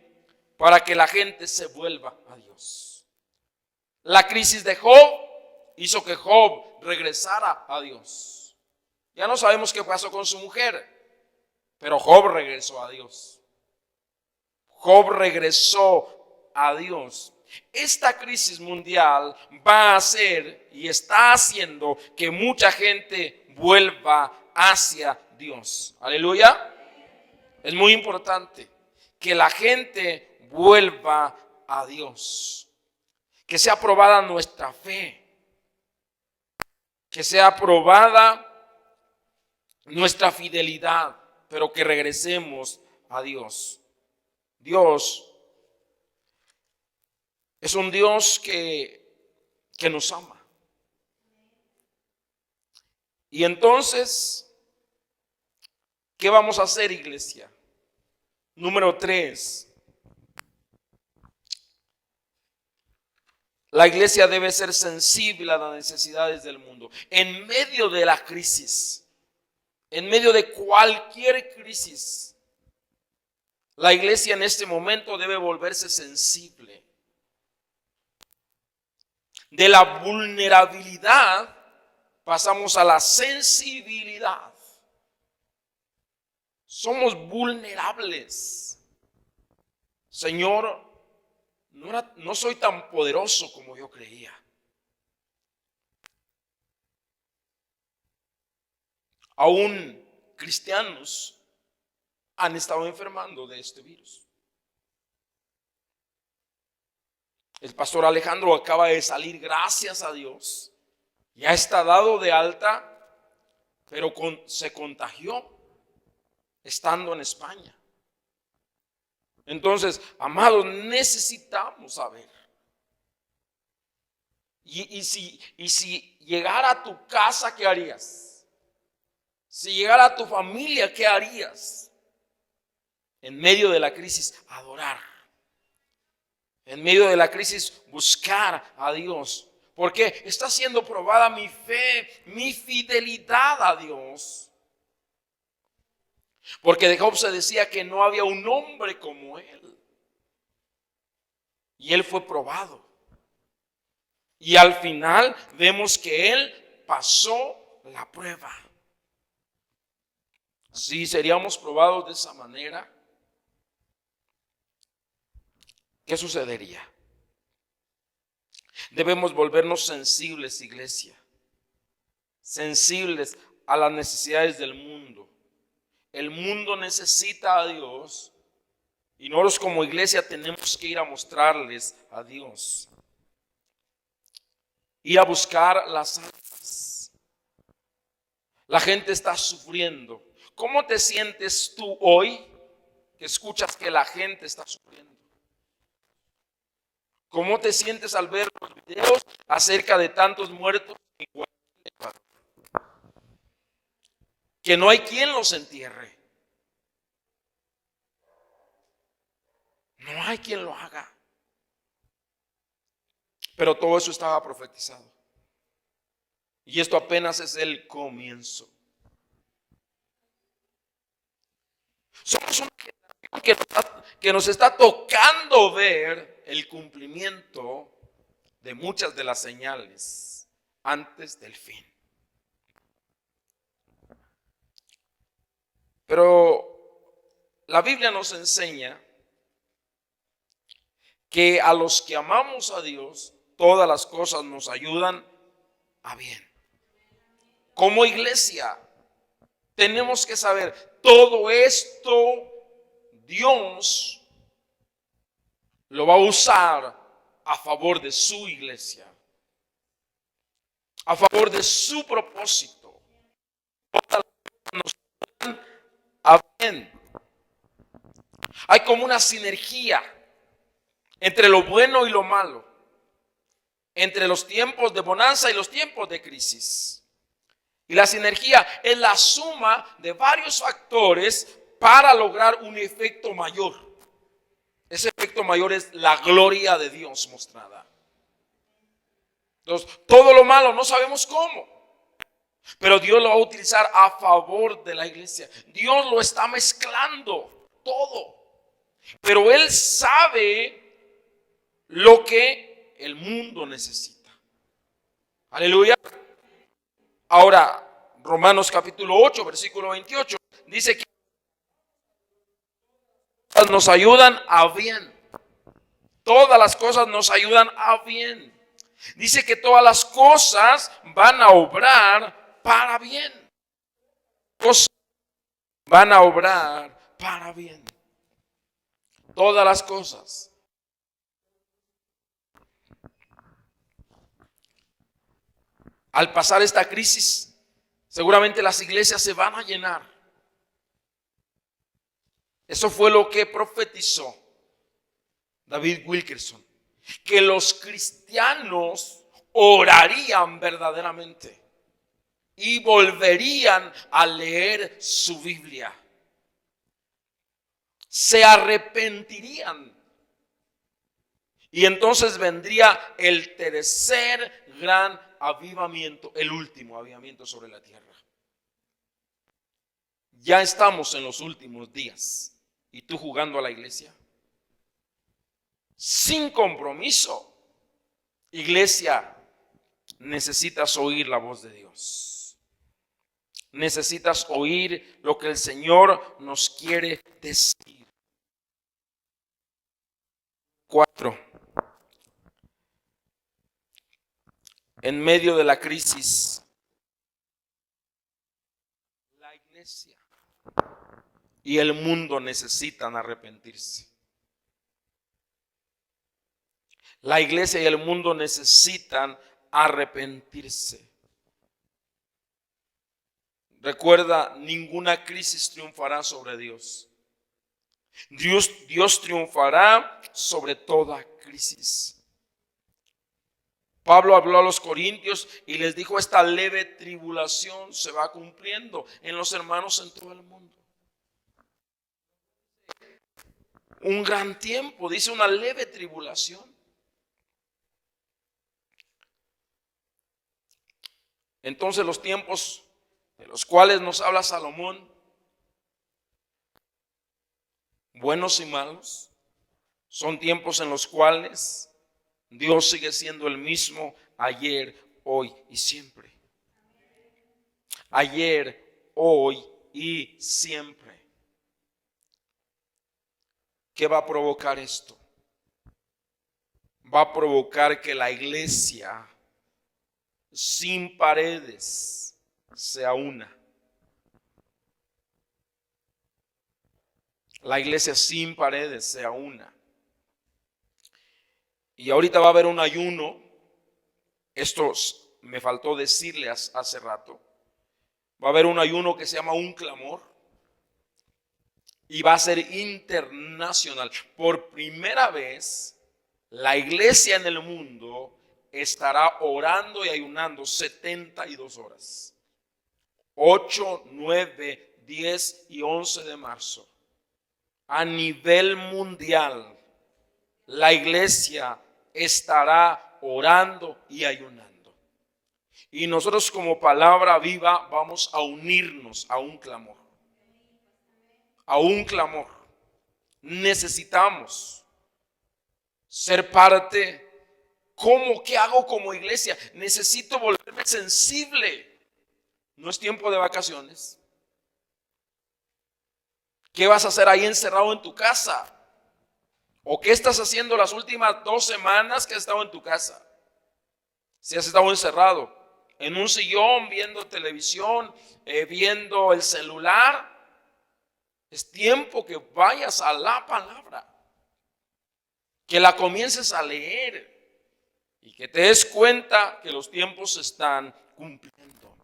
para que la gente se vuelva a Dios. La crisis de Job hizo que Job regresara a Dios. Ya no sabemos qué pasó con su mujer, pero Job regresó a Dios. Job regresó a Dios. Esta crisis mundial va a hacer y está haciendo que mucha gente vuelva hacia Dios. Aleluya. Es muy importante que la gente vuelva a Dios. Que sea probada nuestra fe. Que sea probada nuestra fidelidad, pero que regresemos a Dios. Dios es un Dios que nos ama. Y entonces, ¿qué vamos a hacer, iglesia? Número 3. La iglesia debe ser sensible a las necesidades del mundo. En medio de la crisis, en medio de cualquier crisis, la iglesia en este momento debe volverse sensible. De la vulnerabilidad pasamos a la sensibilidad. Somos vulnerables. Señor, no soy tan poderoso como yo creía. Aún cristianos han estado enfermando de este virus. El pastor Alejandro acaba de salir, gracias a Dios. Ya está dado de alta, pero se contagió estando en España. Entonces, amados, necesitamos saber. Y si llegara a tu casa, ¿qué harías? Si llegara a tu familia, ¿qué harías? En medio de la crisis, adorar. En medio de la crisis, buscar a Dios. Porque está siendo probada mi fe, mi fidelidad a Dios. Porque de Job se decía que no había un hombre como él. Y él fue probado. Y al final vemos que él pasó la prueba. Si seríamos probados de esa manera, ¿qué sucedería? Debemos volvernos sensibles, iglesia. Sensibles a las necesidades del mundo. El mundo necesita a Dios y nosotros como iglesia tenemos que ir a mostrarles a Dios. Ir a buscar las almas. La gente está sufriendo. ¿Cómo te sientes tú hoy que escuchas que la gente está sufriendo? ¿Cómo te sientes al ver los videos acerca de tantos muertos en Guatemala? Que no hay quien los entierre. No hay quien lo haga. Pero todo eso estaba profetizado. Y esto apenas es el comienzo. Somos una generación que nos está tocando ver el cumplimiento de muchas de las señales antes del fin. Pero la Biblia nos enseña que a los que amamos a Dios, todas las cosas nos ayudan a bien. Como iglesia, tenemos que saber, todo esto Dios lo va a usar a favor de su iglesia, a favor de su propósito. Todas las cosas nos ayudan a bien. Hay como una sinergia entre lo bueno y lo malo, entre los tiempos de bonanza y los tiempos de crisis. Y la sinergia es la suma de varios factores para lograr un efecto mayor. Ese efecto mayor es la gloria de Dios mostrada. Entonces, todo lo malo no sabemos cómo, pero Dios lo va a utilizar a favor de la iglesia. Dios lo está mezclando todo, pero Él sabe lo que el mundo necesita. Aleluya. Ahora, Romanos capítulo 8, versículo 28, dice que nos ayudan a bien. Todas las cosas nos ayudan a bien. Dice que todas las cosas van a obrar para bien. Cosas van a obrar para bien. Todas las cosas. Al pasar esta crisis, seguramente las iglesias se van a llenar. Eso fue lo que profetizó David Wilkerson, que los cristianos orarían verdaderamente y volverían a leer su Biblia. Se arrepentirían. Y entonces vendría el tercer gran avivamiento, el último avivamiento sobre la tierra. Ya estamos en los últimos días. ¿Y tú jugando a la iglesia? Sin compromiso. Iglesia, necesitas oír la voz de Dios. Necesitas oír lo que el Señor nos quiere decir. 4. En medio de la crisis, la iglesia y el mundo necesitan arrepentirse. La iglesia y el mundo necesitan arrepentirse. Recuerda, ninguna crisis triunfará sobre Dios. Dios triunfará sobre toda crisis. Pablo habló a los corintios y les dijo: esta leve tribulación se va cumpliendo en los hermanos en todo el mundo. Un gran tiempo, dice, una leve tribulación. Entonces los tiempos de los cuales nos habla Salomón, buenos y malos, son tiempos en los cuales Dios sigue siendo el mismo ayer, hoy y siempre. Ayer, hoy y siempre. ¿Qué va a provocar esto? Va a provocar que la iglesia sin paredes sea una. La iglesia sin paredes sea una. Y ahorita va a haber un ayuno. Esto me faltó decirle hace rato. Va a haber un ayuno que se llama un clamor. Y va a ser internacional. Por primera vez, la iglesia en el mundo estará orando y ayunando 72 horas. 8, 9, 10 y 11 de marzo. A nivel mundial, la iglesia estará orando y ayunando. Y nosotros como Palabra Viva vamos a unirnos a un clamor. A un clamor. Necesitamos ser parte. ¿Qué hago como iglesia? Necesito volverme sensible. No es tiempo de vacaciones. ¿Qué vas a hacer ahí encerrado en tu casa? ¿O qué estás haciendo las últimas 2 semanas que has estado en tu casa? Si has estado encerrado en un sillón, viendo televisión, viendo el celular, es tiempo que vayas a la palabra, que la comiences a leer y que te des cuenta que los tiempos se están cumpliendo,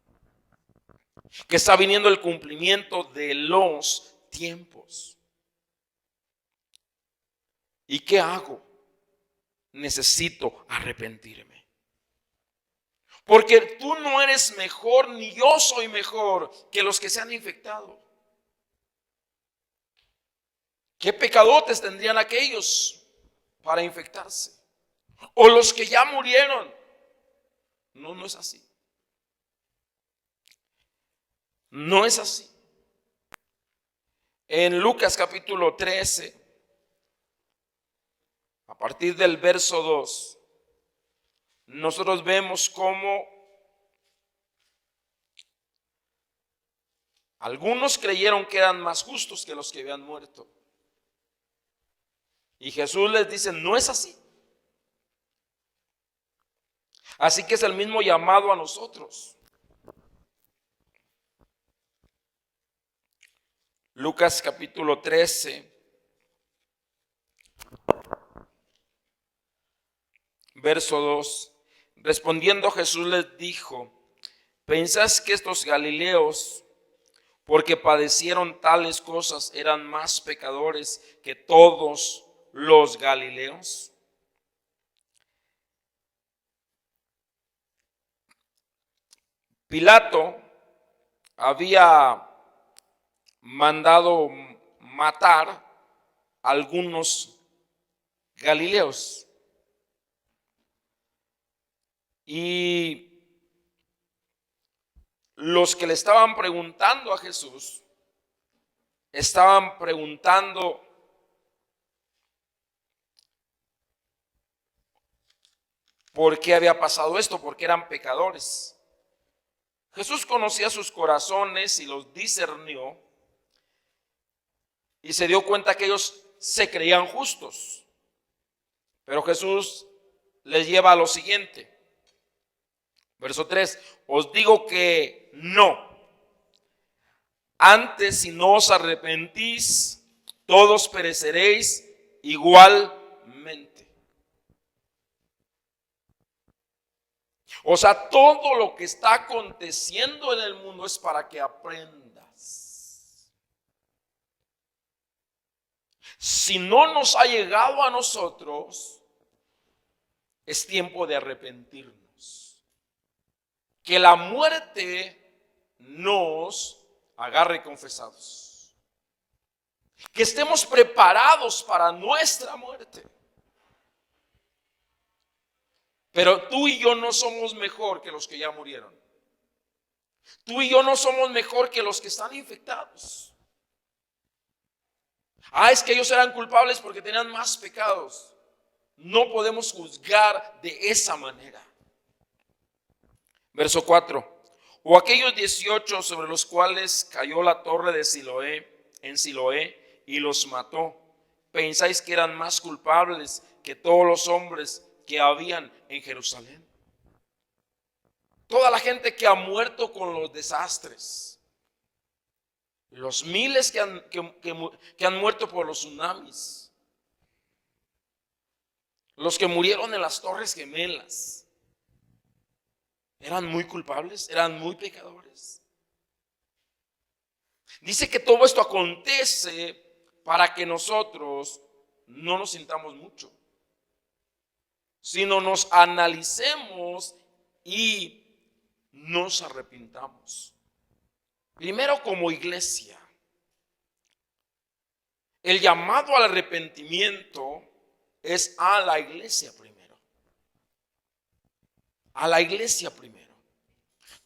que está viniendo el cumplimiento de los tiempos. ¿Y qué hago? Necesito arrepentirme. Porque tú no eres mejor, ni yo soy mejor que los que se han infectado. ¿Qué pecadotes tendrían aquellos para infectarse? O los que ya murieron. No es así. No es así. En Lucas capítulo 13, a partir del verso 2, nosotros vemos cómo Algunos creyeron que eran más justos que los que habían muerto. Y Jesús les dice, no es así. Así que es el mismo llamado a nosotros. Lucas capítulo 13, verso 2. Respondiendo Jesús les dijo, ¿pensáis que estos galileos, porque padecieron tales cosas, eran más pecadores que todos los galileos? Pilato había mandado matar a algunos galileos. Y los que le estaban preguntando a Jesús, estaban preguntando por qué había pasado esto, porque eran pecadores. Jesús conocía sus corazones y los discernió y se dio cuenta que ellos se creían justos. Pero Jesús les lleva a lo siguiente. Verso 3, os digo que no. Antes, si no os arrepentís, todos pereceréis igualmente. O sea, todo lo que está aconteciendo en el mundo es para que aprendas. Si no nos ha llegado a nosotros, es tiempo de arrepentirnos. Que la muerte nos agarre confesados. Que estemos preparados para nuestra muerte. Pero tú y yo no somos mejor que los que ya murieron. Tú y yo no somos mejor que los que están infectados. Es que ellos eran culpables porque tenían más pecados. No podemos juzgar de esa manera. Verso 4. O aquellos 18 sobre los cuales cayó la torre de Siloé, en Siloé, y los mató, ¿pensáis que eran más culpables que todos los hombres que habían en Jerusalén? Toda la gente que ha muerto con los desastres, los miles que han muerto por los tsunamis, los que murieron en las Torres Gemelas, eran muy culpables, eran muy pecadores. Dice que todo esto acontece para que nosotros no nos sintamos mucho, sino nos analicemos y nos arrepintamos. Primero, como iglesia, el llamado al arrepentimiento es a la iglesia primero. A la iglesia primero.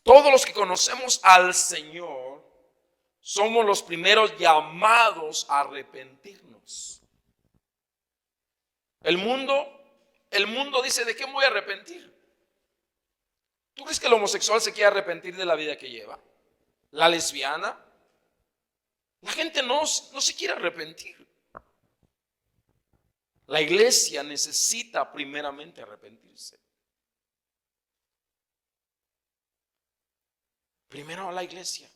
Todos los que conocemos al Señor somos los primeros llamados a arrepentirnos. El mundo dice, ¿de qué me voy a arrepentir? ¿Tú crees que el homosexual se quiere arrepentir de la vida que lleva? ¿La lesbiana? La gente no se quiere arrepentir. La iglesia necesita primeramente arrepentirse. Primero a la iglesia.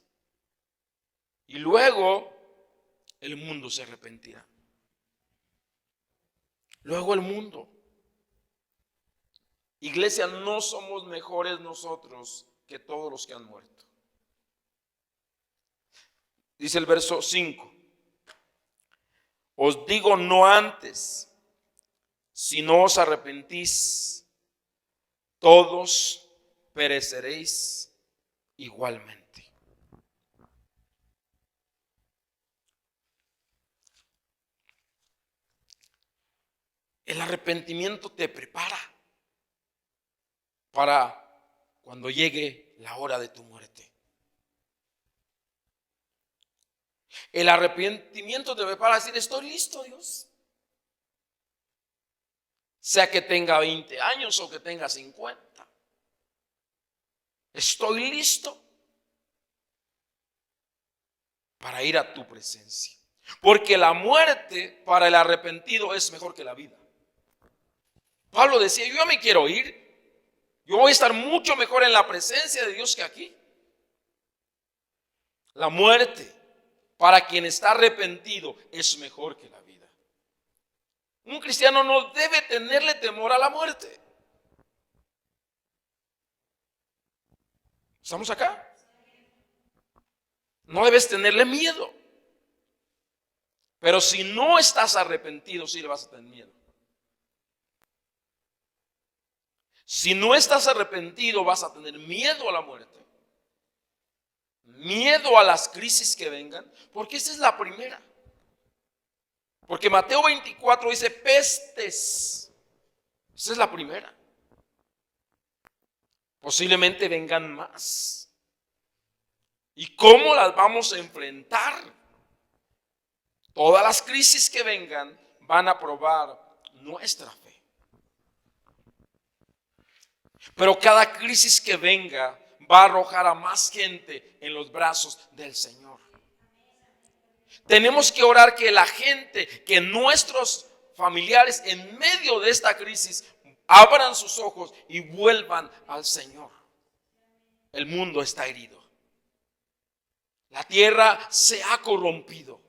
Y luego el mundo se arrepentirá. Luego el mundo. Iglesia, no somos mejores nosotros que todos los que han muerto. Dice el verso 5. Os digo no antes, si no os arrepentís, todos pereceréis igualmente. El arrepentimiento te prepara para cuando llegue la hora de tu muerte. El arrepentimiento te prepara a decir, estoy listo, Dios. Sea que tenga 20 años o que tenga 50. Estoy listo. para ir a tu presencia. Porque la muerte para el arrepentido es mejor que la vida. Pablo decía, yo me quiero ir. Yo voy a estar mucho mejor en la presencia de Dios que aquí. La muerte para quien está arrepentido es mejor que la vida. Un cristiano no debe tenerle temor a la muerte. ¿Estamos acá? No debes tenerle miedo. Pero si no estás arrepentido, sí le vas a tener miedo. Si no estás arrepentido, vas a tener miedo a la muerte. Miedo a las crisis que vengan. Porque esa es la primera. Porque Mateo 24 dice pestes. Esa es la primera. Posiblemente vengan más. ¿Y cómo las vamos a enfrentar? Todas las crisis que vengan van a probar nuestra fe. Pero cada crisis que venga va a arrojar a más gente en los brazos del Señor. Tenemos que orar que la gente, que nuestros familiares en medio de esta crisis abran sus ojos y vuelvan al Señor. El mundo está herido. La tierra se ha corrompido.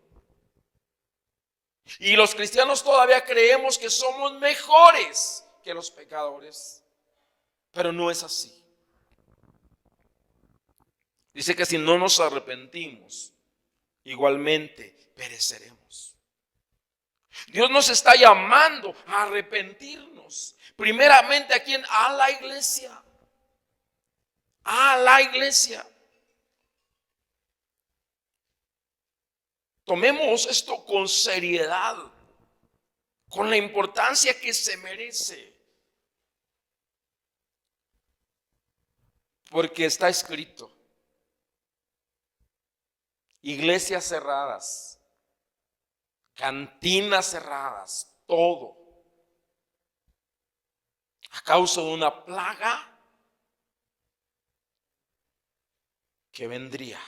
Y los cristianos todavía creemos que somos mejores que los pecadores. Pero no es así. Dice que si no nos arrepentimos, igualmente pereceremos. Dios nos está llamando a arrepentirnos. Primeramente, ¿a quién? A la iglesia. A la iglesia. Tomemos esto con seriedad, con la importancia que se merece. Porque está escrito: iglesias cerradas, cantinas cerradas, todo, a causa de una plaga que vendría.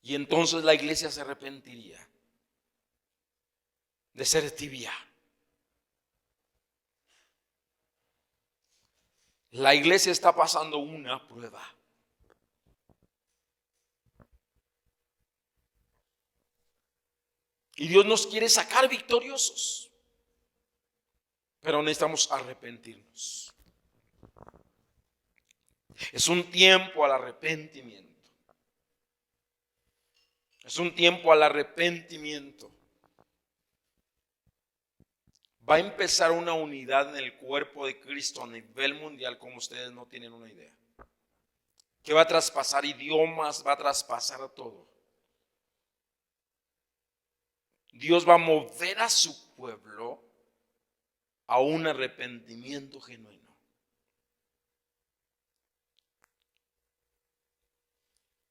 Y entonces la iglesia se arrepentiría de ser tibia. La iglesia está pasando una prueba. Y Dios nos quiere sacar victoriosos. Pero necesitamos arrepentirnos. Es un tiempo al arrepentimiento. Es un tiempo al arrepentimiento. Va a empezar una unidad en el cuerpo de Cristo a nivel mundial como ustedes no tienen una idea. Que va a traspasar idiomas, va a traspasar todo. Dios va a mover a su pueblo a un arrepentimiento genuino.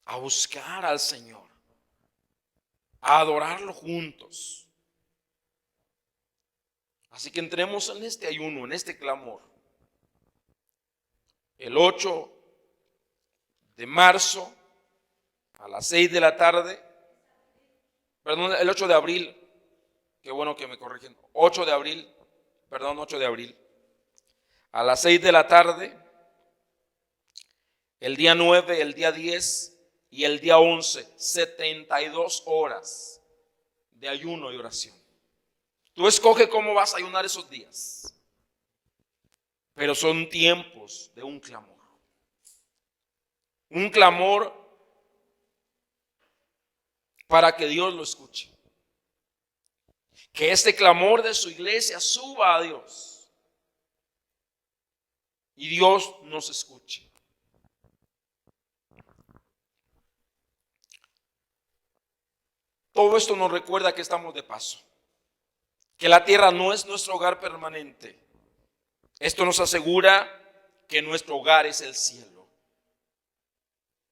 A buscar al Señor. A adorarlo juntos. Así que entremos en este ayuno, en este clamor. El 8 de marzo a las 6 de la tarde, perdón, el 8 de abril, qué bueno que me corrigen, 8 de abril, a las 6 de la tarde, el día 9, el día 10 y el día 11, 72 horas de ayuno y oración. Tú escoge cómo vas a ayunar esos días. Pero son tiempos de un clamor. Un clamor para que Dios lo escuche. Que este clamor de su iglesia suba a Dios. Y Dios nos escuche. Todo esto nos recuerda que estamos de paso. Que la tierra no es nuestro hogar permanente. Esto nos asegura que nuestro hogar es el cielo.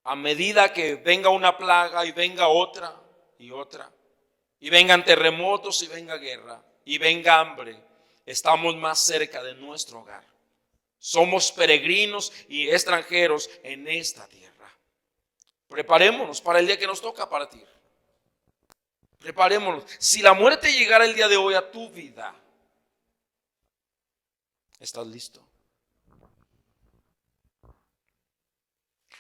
A medida que venga una plaga y venga otra y otra, y vengan terremotos y venga guerra y venga hambre, estamos más cerca de nuestro hogar. Somos peregrinos y extranjeros en esta tierra. Preparémonos para el día que nos toca partir. Preparémonos. Si la muerte llegara el día de hoy a tu vida, ¿estás listo?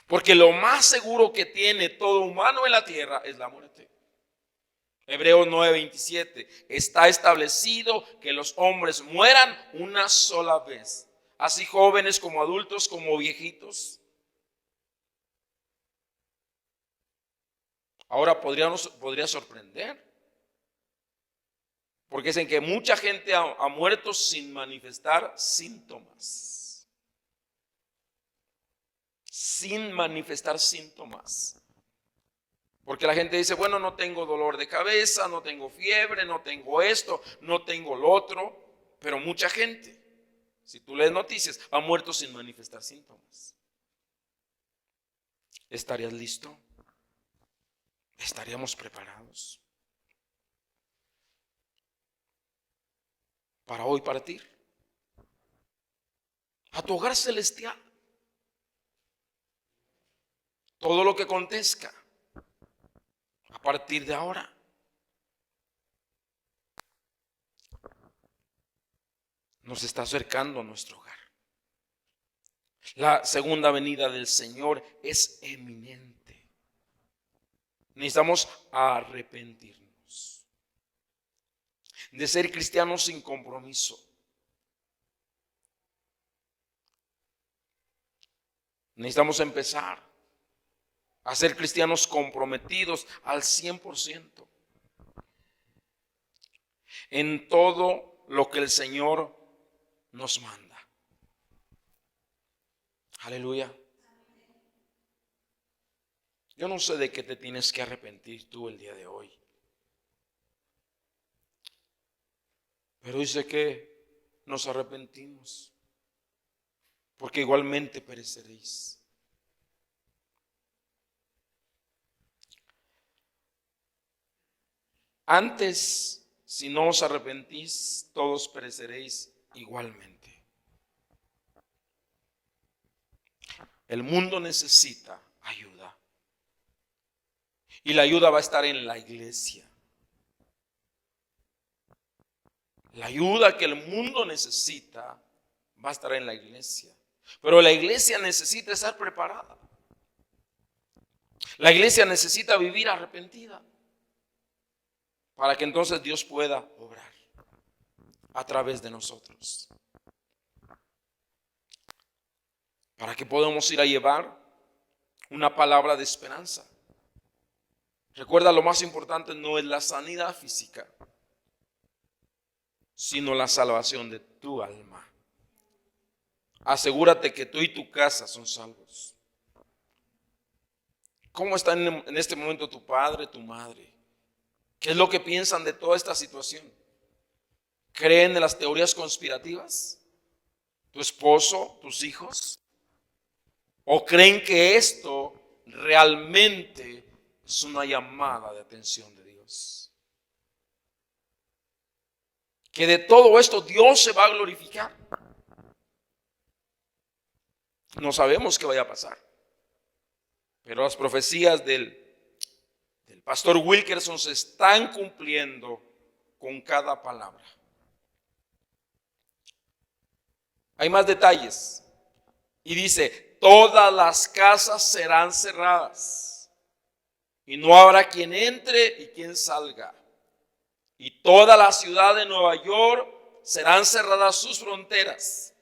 Porque lo más seguro que tiene todo humano en la tierra es la muerte. Hebreos 9:27. Está establecido que los hombres mueran una sola vez, así jóvenes como adultos como viejitos. Ahora podría sorprender, porque dicen que mucha gente ha muerto sin manifestar síntomas. Sin manifestar síntomas. Porque la gente dice, bueno, no tengo dolor de cabeza, no tengo fiebre, no tengo esto, no tengo lo otro. Pero mucha gente, si tú lees noticias, ha muerto sin manifestar síntomas. ¿Estarías listo? ¿Estaríamos preparados para hoy partir a tu hogar celestial? Todo lo que acontezca a partir de ahora nos está acercando a nuestro hogar. La segunda venida del Señor es eminente. Necesitamos arrepentirnos de ser cristianos sin compromiso. Necesitamos empezar a ser cristianos comprometidos al 100% en todo lo que el Señor nos manda. Aleluya. Yo no sé de qué te tienes que arrepentir tú el día de hoy, pero dice que nos arrepentimos, porque igualmente pereceréis. Antes, si no os arrepentís, todos pereceréis igualmente. El mundo necesita ayuda. Y la ayuda va a estar en la iglesia. La ayuda que el mundo necesita va a estar en la iglesia. Pero la iglesia necesita estar preparada. La iglesia necesita vivir arrepentida, para que entonces Dios pueda obrar a través de nosotros. Para que podamos ir a llevar una palabra de esperanza. Recuerda, lo más importante no es la sanidad física, sino la salvación de tu alma. Asegúrate que tú y tu casa son salvos. ¿Cómo están en este momento tu padre, tu madre? ¿Qué es lo que piensan de toda esta situación? ¿Creen en las teorías conspirativas? ¿Tu esposo, tus hijos? ¿O creen que esto realmente es una llamada de atención de Dios? Que de todo esto Dios se va a glorificar. No sabemos qué vaya a pasar, pero las profecías del pastor Wilkerson se están cumpliendo con cada palabra. Hay más detalles. Y dice, todas las casas serán cerradas y no habrá quien entre y quien salga. Y toda la ciudad de Nueva York serán cerradas sus fronteras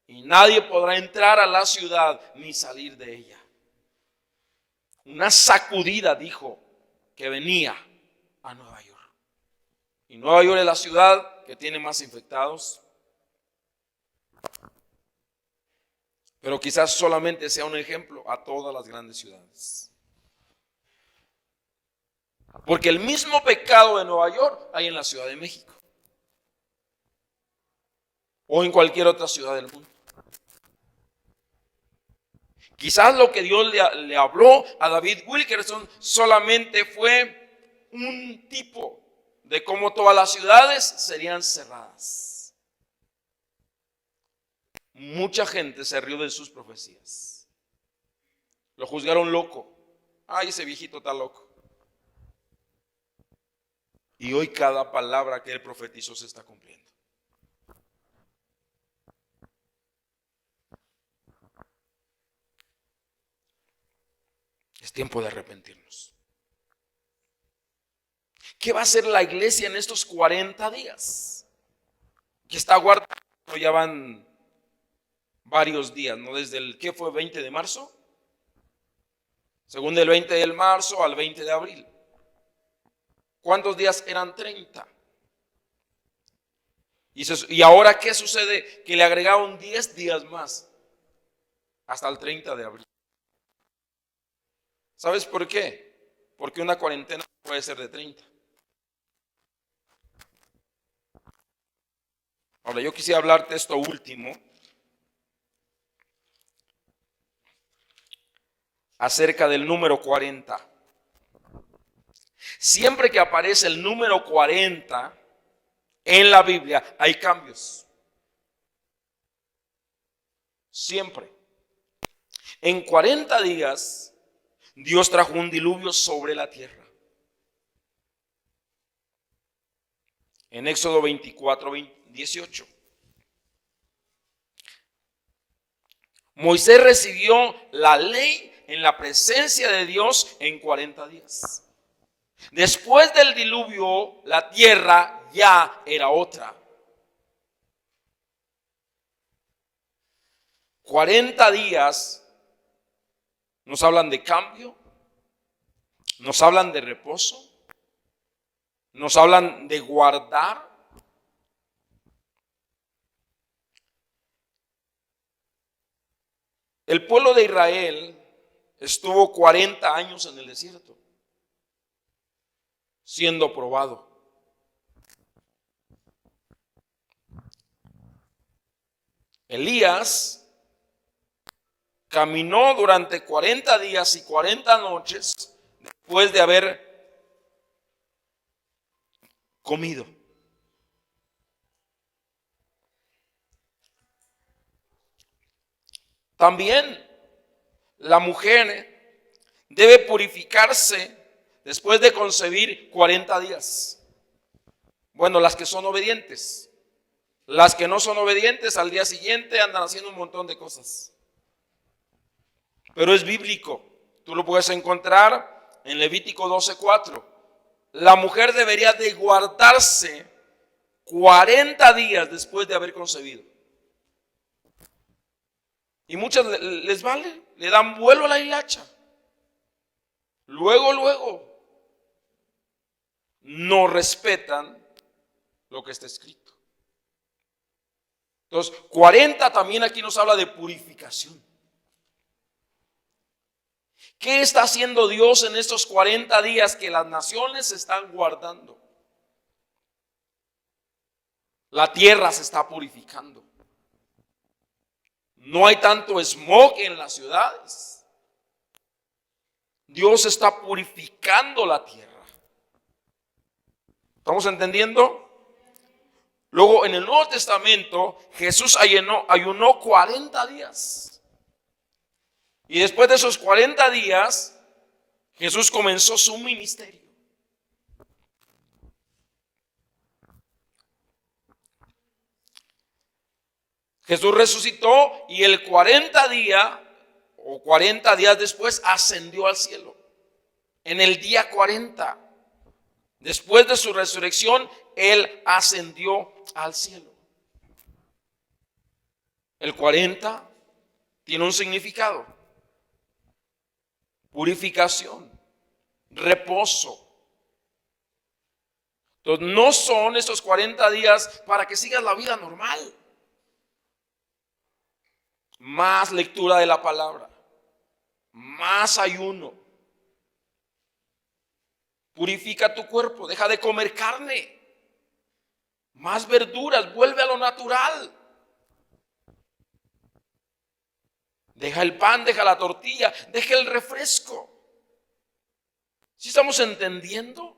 y nadie podrá entrar a la ciudad ni salir de ella. Una sacudida, dijo, que venía a Nueva York. Y Nueva York es la ciudad que tiene más infectados. Pero quizás solamente sea un ejemplo a todas las grandes ciudades. Porque el mismo pecado de Nueva York hay en la Ciudad de México. O en cualquier otra ciudad del mundo. Quizás lo que Dios le habló a David Wilkerson solamente fue un tipo de cómo todas las ciudades serían cerradas. Mucha gente se rió de sus profecías. Lo juzgaron loco. Ay, ese viejito está loco. Y hoy cada palabra que él profetizó se está cumpliendo. Es tiempo de arrepentirnos. ¿Qué va a hacer la iglesia en estos 40 días? Que está guardando, ya van varios días, ¿no? Desde el, ¿qué fue? 20 de marzo. Según del 20 de marzo al 20 de abril. ¿Cuántos días eran? 30. ¿Y ahora qué sucede? Que le agregaron 10 días más hasta el 30 de abril. ¿Sabes por qué? Porque una cuarentena puede ser de 30. Ahora yo quisiera hablarte esto último acerca del número 40. Siempre que aparece el número 40 en la Biblia hay cambios. Siempre. En 40 días Dios trajo un diluvio sobre la tierra. En Éxodo 24, 18. Moisés recibió la ley en la presencia de Dios en 40 días. Después del diluvio, la tierra ya era otra. 40 días nos hablan de cambio, nos hablan de reposo, nos hablan de guardar. El pueblo de Israel estuvo 40 años en el desierto, siendo probado. Elías caminó durante 40 días y 40 noches después de haber comido. También la mujer debe purificarse después de concebir 40 días. Bueno, las que son obedientes. Las que no son obedientes al día siguiente andan haciendo un montón de cosas. Pero es bíblico. Tú lo puedes encontrar en Levítico 12:4. La mujer debería de guardarse 40 días después de haber concebido. Y muchas les vale, le dan vuelo a la hilacha. Luego, no respetan lo que está escrito. Entonces, 40 también aquí nos habla de purificación. ¿Qué está haciendo Dios en estos 40 días que las naciones se están guardando? La tierra se está purificando. No hay tanto smog en las ciudades. Dios está purificando la tierra. ¿Estamos entendiendo? Luego en el Nuevo Testamento Jesús ayunó 40 días. Y después de esos 40 días Jesús comenzó su ministerio. Jesús resucitó y el 40 días después ascendió al cielo. En el día 40, después de su resurrección, Él ascendió al cielo. El 40 tiene un significado: purificación, reposo. Entonces no son estos 40 días para que sigas la vida normal. Más lectura de la palabra, más ayuno. Purifica tu cuerpo, deja de comer carne, más verduras, vuelve a lo natural. Deja el pan, deja la tortilla, deja el refresco. ¿Sí estamos entendiendo?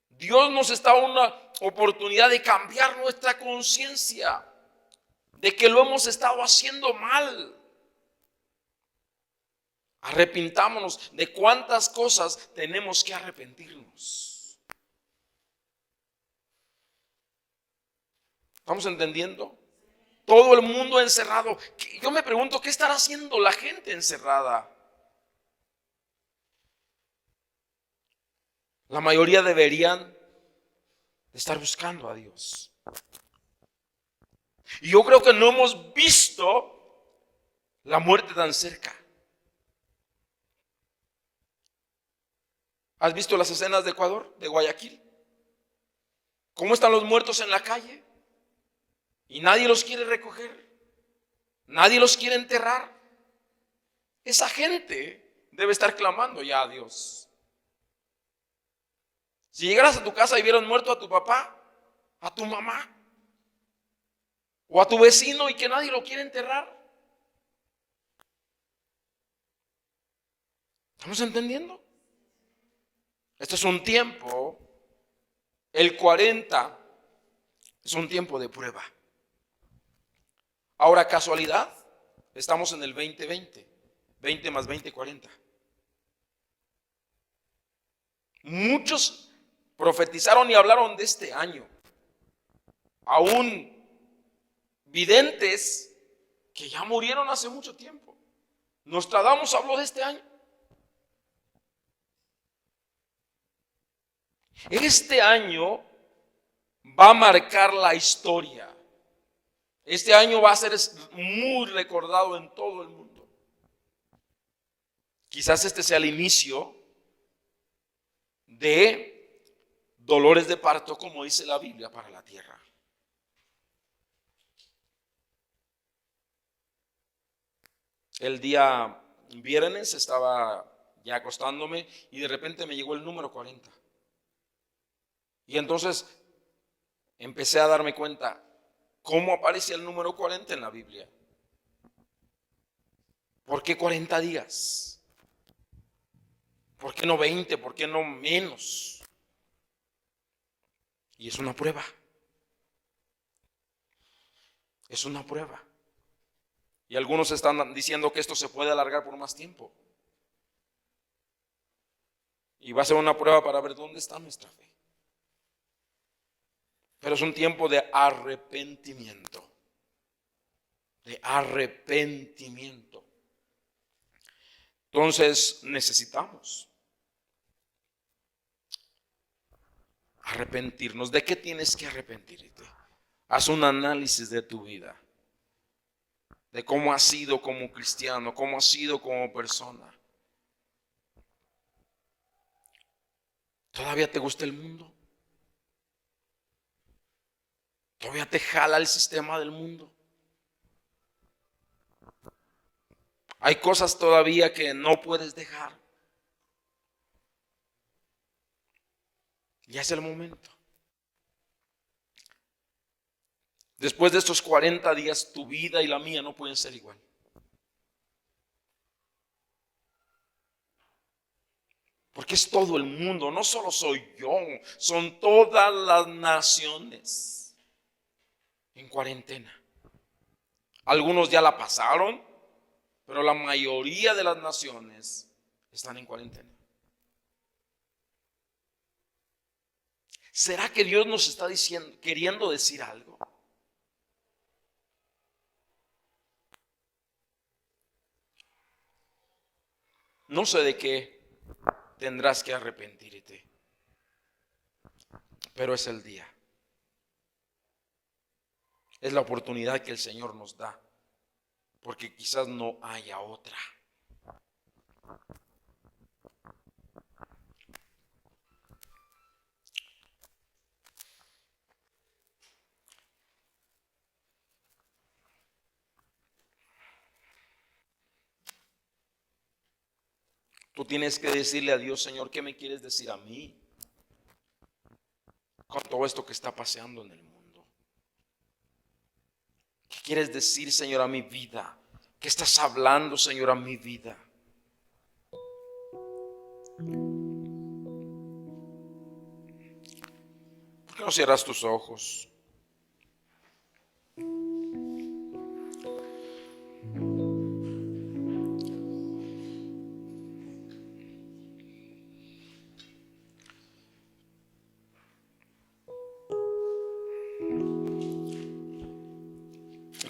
Dios nos está dando una oportunidad de cambiar nuestra conciencia de que lo hemos estado haciendo mal. Arrepintámonos. ¿De cuántas cosas tenemos que arrepentirnos? ¿Estamos entendiendo? Todo el mundo encerrado. Yo me pregunto, ¿qué estará haciendo la gente encerrada? La mayoría deberían estar buscando a Dios. Y yo creo que no hemos visto la muerte tan cerca. ¿Has visto las escenas de Ecuador, de Guayaquil? ¿Cómo están los muertos en la calle? Y nadie los quiere recoger. Nadie los quiere enterrar. Esa gente debe estar clamando ya a Dios. Si llegaras a tu casa y vieras muerto a tu papá, a tu mamá, o a tu vecino y que nadie lo quiere enterrar. ¿Estamos entendiendo? Este es un tiempo, el 40 es un tiempo de prueba. Ahora, casualidad, estamos en el 2020, 20 más 20, 40. Muchos profetizaron y hablaron de este año. Aún videntes que ya murieron hace mucho tiempo. Nostradamus habló de este año. Este año va a marcar la historia. Este año va a ser muy recordado en todo el mundo. Quizás este sea el inicio de dolores de parto, como dice la Biblia, para la tierra. El día viernes estaba ya acostándome y de repente me llegó el número 40. Y entonces empecé a darme cuenta cómo aparece el número 40 en la Biblia. ¿Por qué 40 días? ¿Por qué no 20? ¿Por qué no menos? Y es una prueba. Es una prueba. Y algunos están diciendo que esto se puede alargar por más tiempo. Y va a ser una prueba para ver dónde está nuestra fe. Pero es un tiempo de arrepentimiento. De arrepentimiento. Entonces necesitamos arrepentirnos. ¿De qué tienes que arrepentirte? Haz un análisis de tu vida. De cómo has sido como cristiano, cómo has sido como persona. ¿Todavía te gusta el mundo? ¿Todavía te jala el sistema del mundo? Hay cosas todavía que no puedes dejar. Ya es el momento. Después de estos 40 días, tu vida y la mía no pueden ser igual. Porque es todo el mundo, no solo soy yo, son todas las naciones en cuarentena. Algunos ya la pasaron, pero la mayoría de las naciones están en cuarentena. ¿Será que Dios nos está diciendo, queriendo decir algo? No sé de qué tendrás que arrepentirte, pero es el día. Es la oportunidad que el Señor nos da, porque quizás no haya otra. Tú tienes que decirle a Dios, Señor, ¿qué me quieres decir a mí con todo esto que está pasando en el mundo? ¿Qué quieres decir, Señor, a mi vida? ¿Qué estás hablando, Señor, a mi vida? ¿Por qué no cierras tus ojos?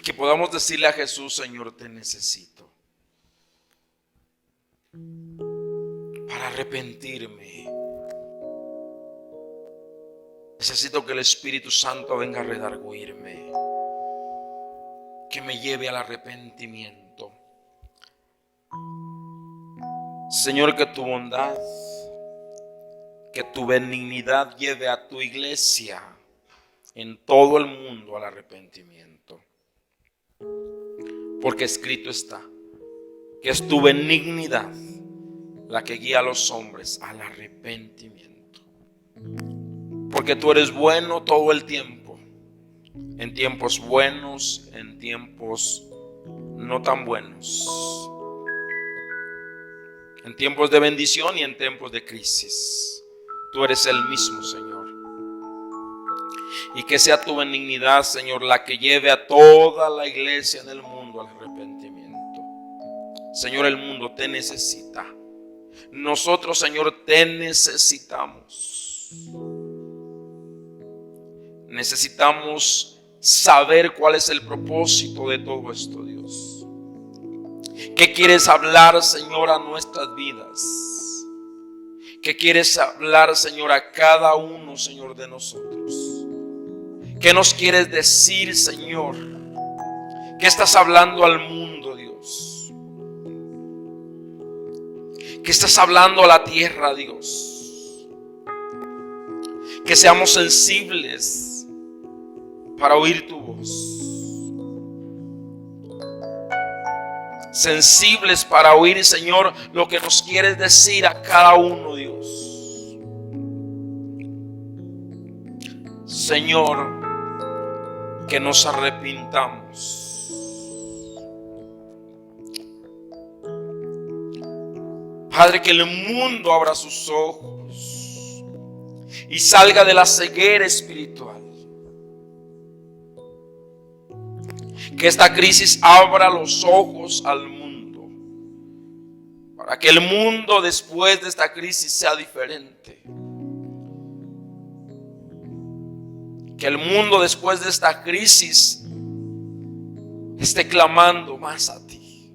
Que podamos decirle a Jesús: Señor, te necesito para arrepentirme. Necesito que el Espíritu Santo venga a redarguirme, que me lleve al arrepentimiento. Señor, que tu bondad, que tu benignidad lleve a tu iglesia en todo el mundo al arrepentimiento. Porque escrito está que es tu benignidad la que guía a los hombres al arrepentimiento. Porque tú eres bueno todo el tiempo, en tiempos buenos, en tiempos no tan buenos, en tiempos de bendición y en tiempos de crisis. Tú eres el mismo, Señor. Y que sea tu benignidad, Señor, la que lleve a toda la iglesia en el mundo al arrepentimiento. Señor, el mundo te necesita. Nosotros, Señor, te necesitamos. Necesitamos saber cuál es el propósito de todo esto, Dios. ¿Qué quieres hablar, Señor, a nuestras vidas? ¿Qué quieres hablar, Señor, a cada uno, Señor, de nosotros? ¿Qué nos quieres decir, Señor? ¿Qué estás hablando al mundo, Dios? ¿Qué estás hablando a la tierra, Dios? Que seamos sensibles para oír tu voz. Sensibles para oír, Señor, lo que nos quieres decir a cada uno, Dios. Señor, que nos arrepintamos. Padre, que el mundo abra sus ojos y salga de la ceguera espiritual. Que esta crisis abra los ojos al mundo, para que el mundo después de esta crisis sea diferente. Que el mundo después de esta crisis esté clamando más a ti.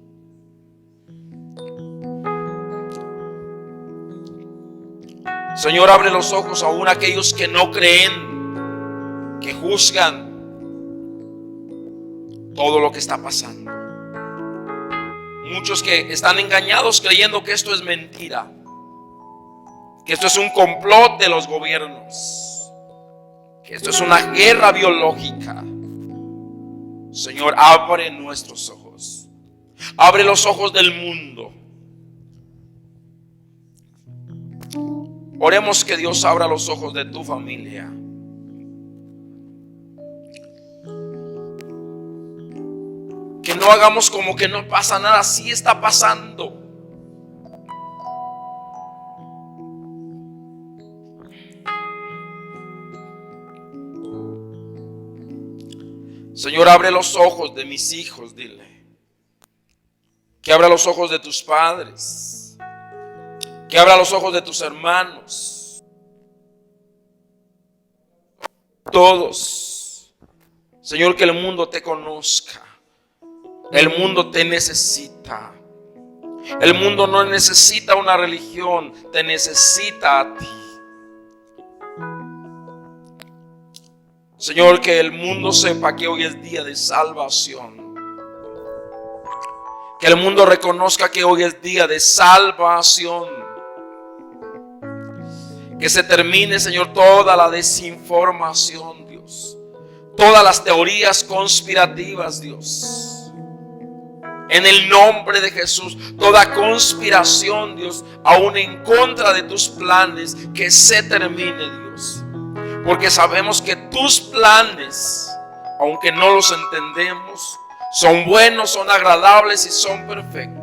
Señor, abre los ojos aún a aquellos que no creen, que juzgan todo lo que está pasando. Muchos que están engañados creyendo que esto es mentira, que esto es un complot de los gobiernos, que esto es una guerra biológica. Señor, abre nuestros ojos. Abre los ojos del mundo. Oremos que Dios abra los ojos de tu familia. Que no hagamos como que no pasa nada. Sí está pasando. Señor, abre los ojos de mis hijos, dile. Que abra los ojos de tus padres. Que abra los ojos de tus hermanos. Todos. Señor, que el mundo te conozca. El mundo te necesita. El mundo no necesita una religión, te necesita a ti. Señor, que el mundo sepa que hoy es día de salvación. Que el mundo reconozca que hoy es día de salvación. Que se termine, Señor, toda la desinformación, Dios. Todas las teorías conspirativas, Dios. En el nombre de Jesús, toda conspiración, Dios, aún en contra de tus planes, que se termine, Dios. Porque sabemos que tus planes, aunque no los entendemos, son buenos, son agradables y son perfectos.